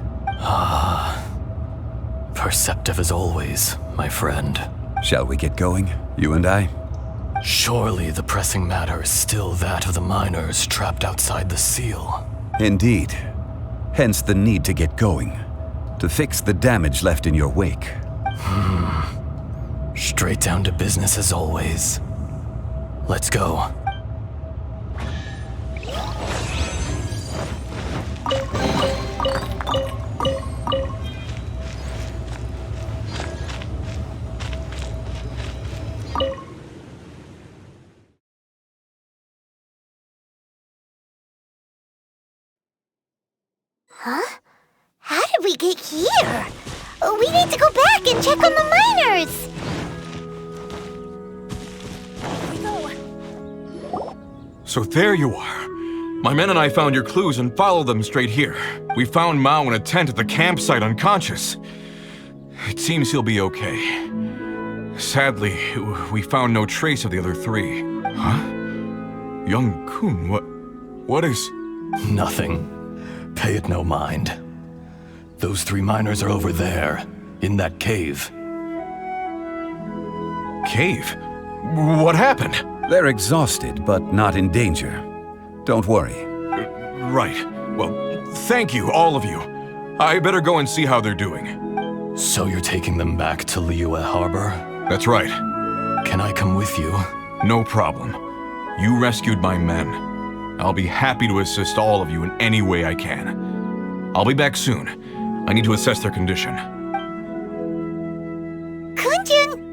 Perceptive as always, my friend. Shall we get going, you and I? Surely the pressing matter is still that of the miners trapped outside the seal. Indeed. Hence the need to get going. To fix the damage left in your wake. Straight down to business as always. Let's go. Huh? How did we get here? We need to go back and check on the miners! So there you are. My men and I found your clues and followed them straight here. We found Mao in a tent at the campsite unconscious. It seems he'll be okay. Sadly, we found no trace of the other three. Huh? Young Kun, what is... Nothing. Pay it no mind. Those three miners are over there, in that cave. Cave? What happened? They're exhausted, but not in danger. Don't worry. Right. Well, thank you, all of you. I better go and see how they're doing. So you're taking them back to Liyue Harbor? That's right. Can I come with you? No problem. You rescued my men. I'll be happy to assist all of you in any way I can. I'll be back soon. I need to assess their condition. Kun Jun,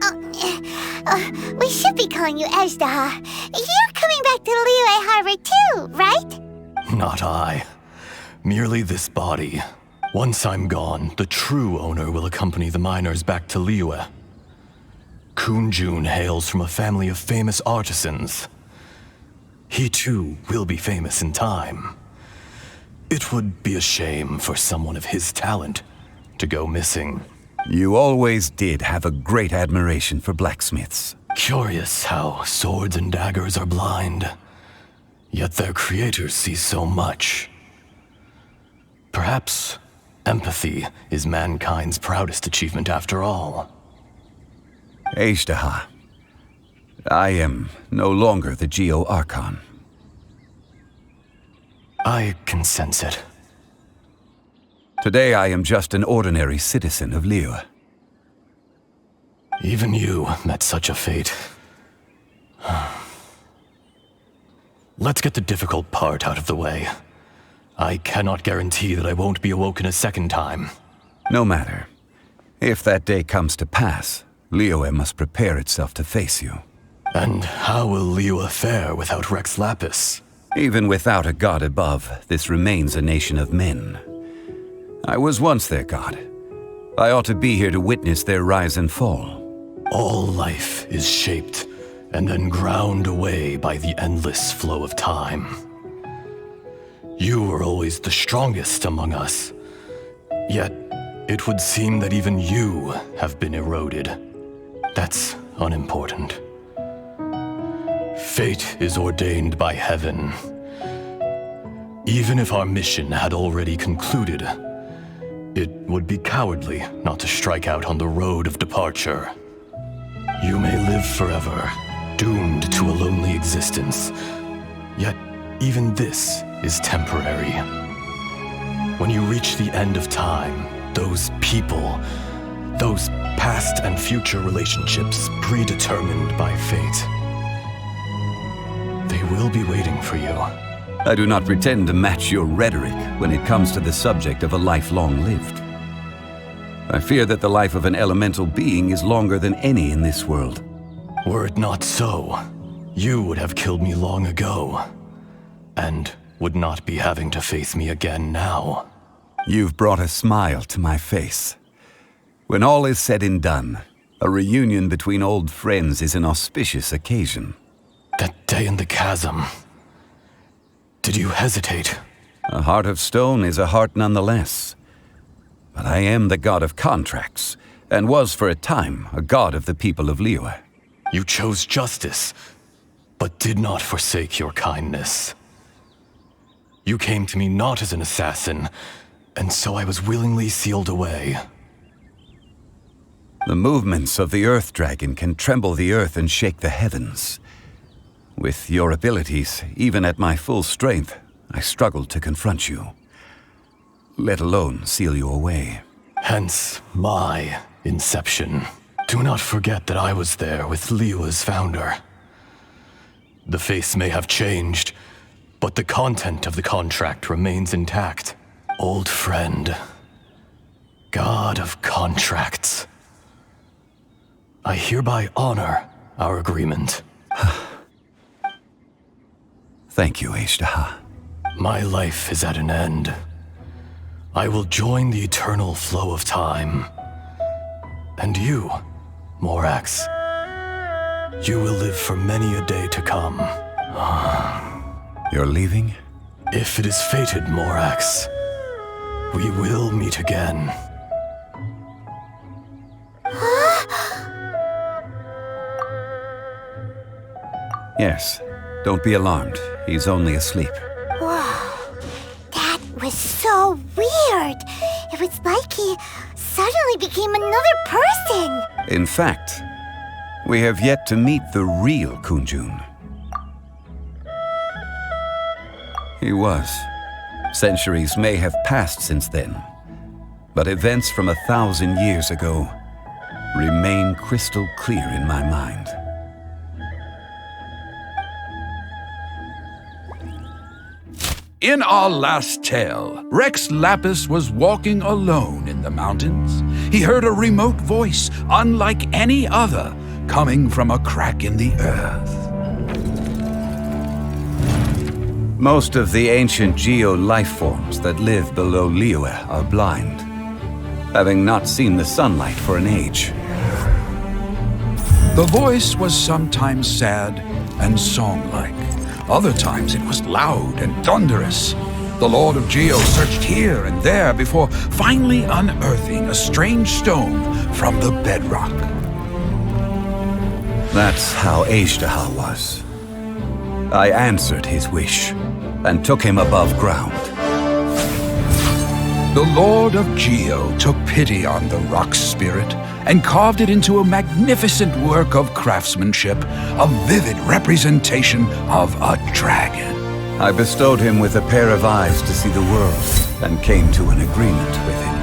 we should be calling you Azhdaha. You're coming back to Liyue Harbor too, right? Not I. Merely this body. Once I'm gone, the true owner will accompany the miners back to Liyue. Kun Jun hails from a family of famous artisans. He too will be famous in time. It would be a shame for someone of his talent to go missing. You always did have a great admiration for blacksmiths. Curious how swords and daggers are blind, yet their creators see so much. Perhaps empathy is mankind's proudest achievement after all. Azhdaha, I am no longer the Geo-Archon. I can sense it. Today I am just an ordinary citizen of Liyue. Even you met such a fate. Let's get the difficult part out of the way. I cannot guarantee that I won't be awoken a second time. No matter. If that day comes to pass, Liyue must prepare itself to face you. And how will Liyue fare without Rex Lapis? Even without a god above, this remains a nation of men. I was once their god. I ought to be here to witness their rise and fall. All life is shaped and then ground away by the endless flow of time. You were always the strongest among us, yet it would seem that even you have been eroded. That's unimportant. Fate is ordained by heaven. Even if our mission had already concluded, it would be cowardly not to strike out on the road of departure. You may live forever, doomed to a lonely existence, yet even this is temporary. When you reach the end of time, those people, those past and future relationships predetermined by fate, they will be waiting for you. I do not pretend to match your rhetoric when it comes to the subject of a life long lived. I fear that the life of an elemental being is longer than any in this world. Were it not so, you would have killed me long ago, and would not be having to face me again now. You've brought a smile to my face. When all is said and done, a reunion between old friends is an auspicious occasion. That day in the chasm. Did you hesitate? A heart of stone is a heart nonetheless. But I am the god of contracts, and was for a time a god of the people of Liyue. You chose justice, but did not forsake your kindness. You came to me not as an assassin, and so I was willingly sealed away. The movements of the Earth Dragon can tremble the earth and shake the heavens. With your abilities, even at my full strength, I struggled to confront you, let alone seal you away. Hence my inception. Do not forget that I was there with Liyue's founder. The face may have changed, but the content of the contract remains intact. Old friend, god of contracts. I hereby honor our agreement. Thank you, Azhdaha. My life is at an end. I will join the eternal flow of time. And you, Morax, you will live for many a day to come. You're leaving? If it is fated, Morax, we will meet again. Yes. Don't be alarmed. He's only asleep. Whoa. That was so weird. It was like he suddenly became another person. In fact, we have yet to meet the real Kun Jun. He was. Centuries may have passed since then, but events from 1,000 years ago remain crystal clear in my mind. In our last tale, Rex Lapis was walking alone in the mountains. He heard a remote voice, unlike any other, coming from a crack in the earth. Most of the ancient geo life forms that live below Liyue are blind, having not seen the sunlight for an age. The voice was sometimes sad and song-like. Other times it was loud and thunderous. The Lord of Geo searched here and there before finally unearthing a strange stone from the bedrock. That's how Azhdaha was. I answered his wish and took him above ground. The Lord of Geo took pity on the rock spirit and carved it into a magnificent work of craftsmanship, a vivid representation of a dragon. I bestowed him with a pair of eyes to see the world and came to an agreement with him.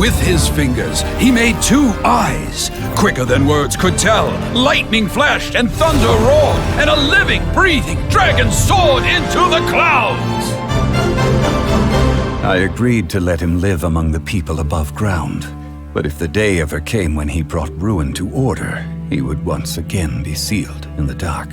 With his fingers, he made 2 eyes. Quicker than words could tell, lightning flashed and thunder roared, and a living, breathing dragon soared into the clouds. I agreed to let him live among the people above ground. But if the day ever came when he brought ruin to order, he would once again be sealed in the dark.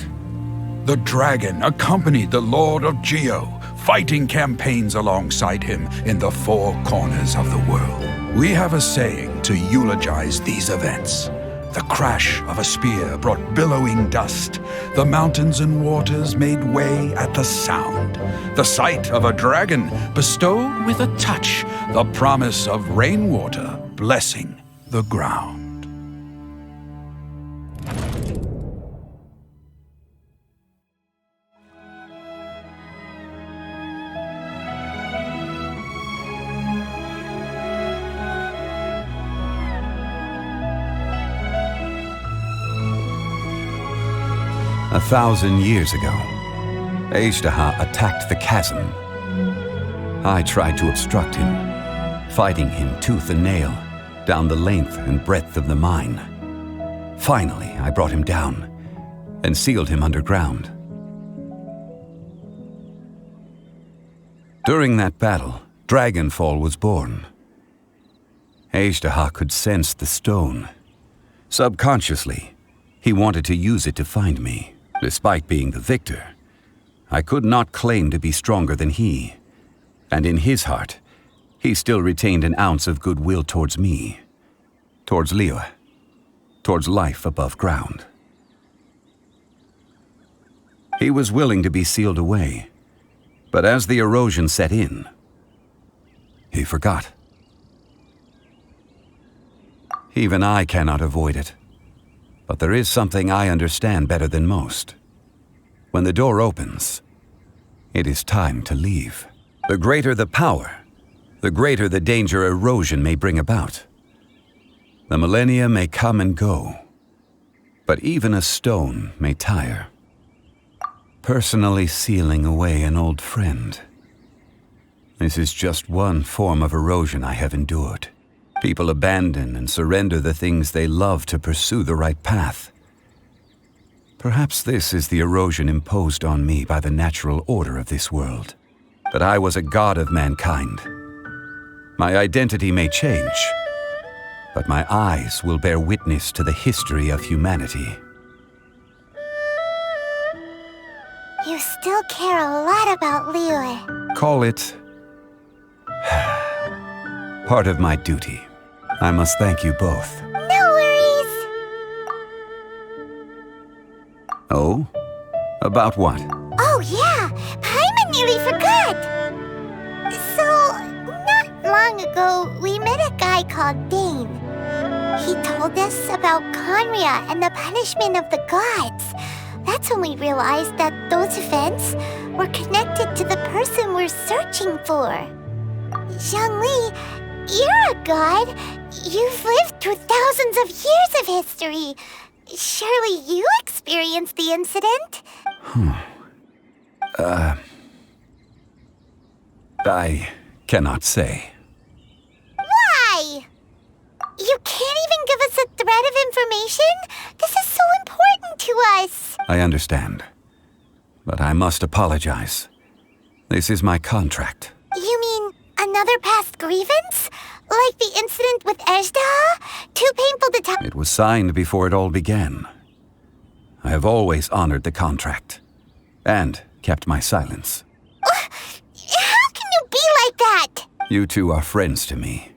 The dragon accompanied the Lord of Geo, fighting campaigns alongside him in the 4 corners of the world. We have a saying to eulogize these events. The crash of a spear brought billowing dust. The mountains and waters made way at the sound. The sight of a dragon bestowed with a touch the promise of rainwater blessing the ground. 1,000 years ago, Azhdaha attacked the chasm. I tried to obstruct him, fighting him tooth and nail down the length and breadth of the mine. Finally, I brought him down and sealed him underground. During that battle, Dragonfall was born. Azhdaha could sense the stone. Subconsciously, he wanted to use it to find me. Despite being the victor, I could not claim to be stronger than he. And in his heart, he still retained an ounce of goodwill towards me, towards Liyue, towards life above ground. He was willing to be sealed away, but as the erosion set in, he forgot. Even I cannot avoid it. But there is something I understand better than most. When the door opens, it is time to leave. The greater the power, the greater the danger erosion may bring about. The millennia may come and go, but even a stone may tire. Personally sealing away an old friend. This is just one form of erosion I have endured. People abandon and surrender the things they love to pursue the right path. Perhaps this is the erosion imposed on me by the natural order of this world. But I was a god of mankind. My identity may change, but my eyes will bear witness to the history of humanity. You still care a lot about Liyue. Call it part of my duty. I must thank you both. No worries. Oh? About what? Oh yeah, Paimon nearly forgot. So, not long ago, we met a guy called Dane. He told us about Conria and the punishment of the gods. That's when we realized that those events were connected to the person we're searching for. Zhongli, you're a god. You've lived through thousands of years of history. Surely you experienced the incident? I cannot say. Why? You can't even give us a thread of information? This is so important to us. I understand. But I must apologize. This is my contract. You mean another past grievance? Like the incident with Azhdaha? Too painful to tell. It was signed before it all began. I have always honored the contract. And kept my silence. How can you be like that? You two are friends to me.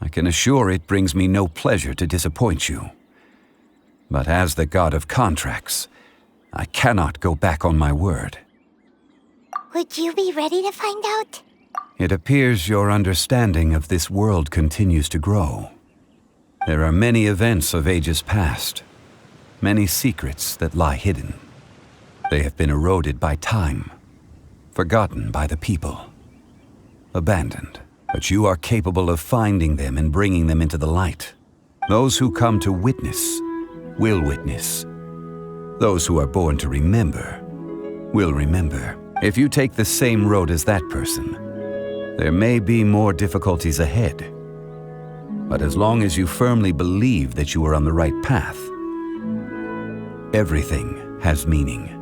I can assure it brings me no pleasure to disappoint you. But as the god of contracts, I cannot go back on my word. Would you be ready to find out? It appears your understanding of this world continues to grow. There are many events of ages past, many secrets that lie hidden. They have been eroded by time, forgotten by the people, abandoned. But you are capable of finding them and bringing them into the light. Those who come to witness will witness. Those who are born to remember will remember. If you take the same road as that person, there may be more difficulties ahead. But as long as you firmly believe that you are on the right path, everything has meaning.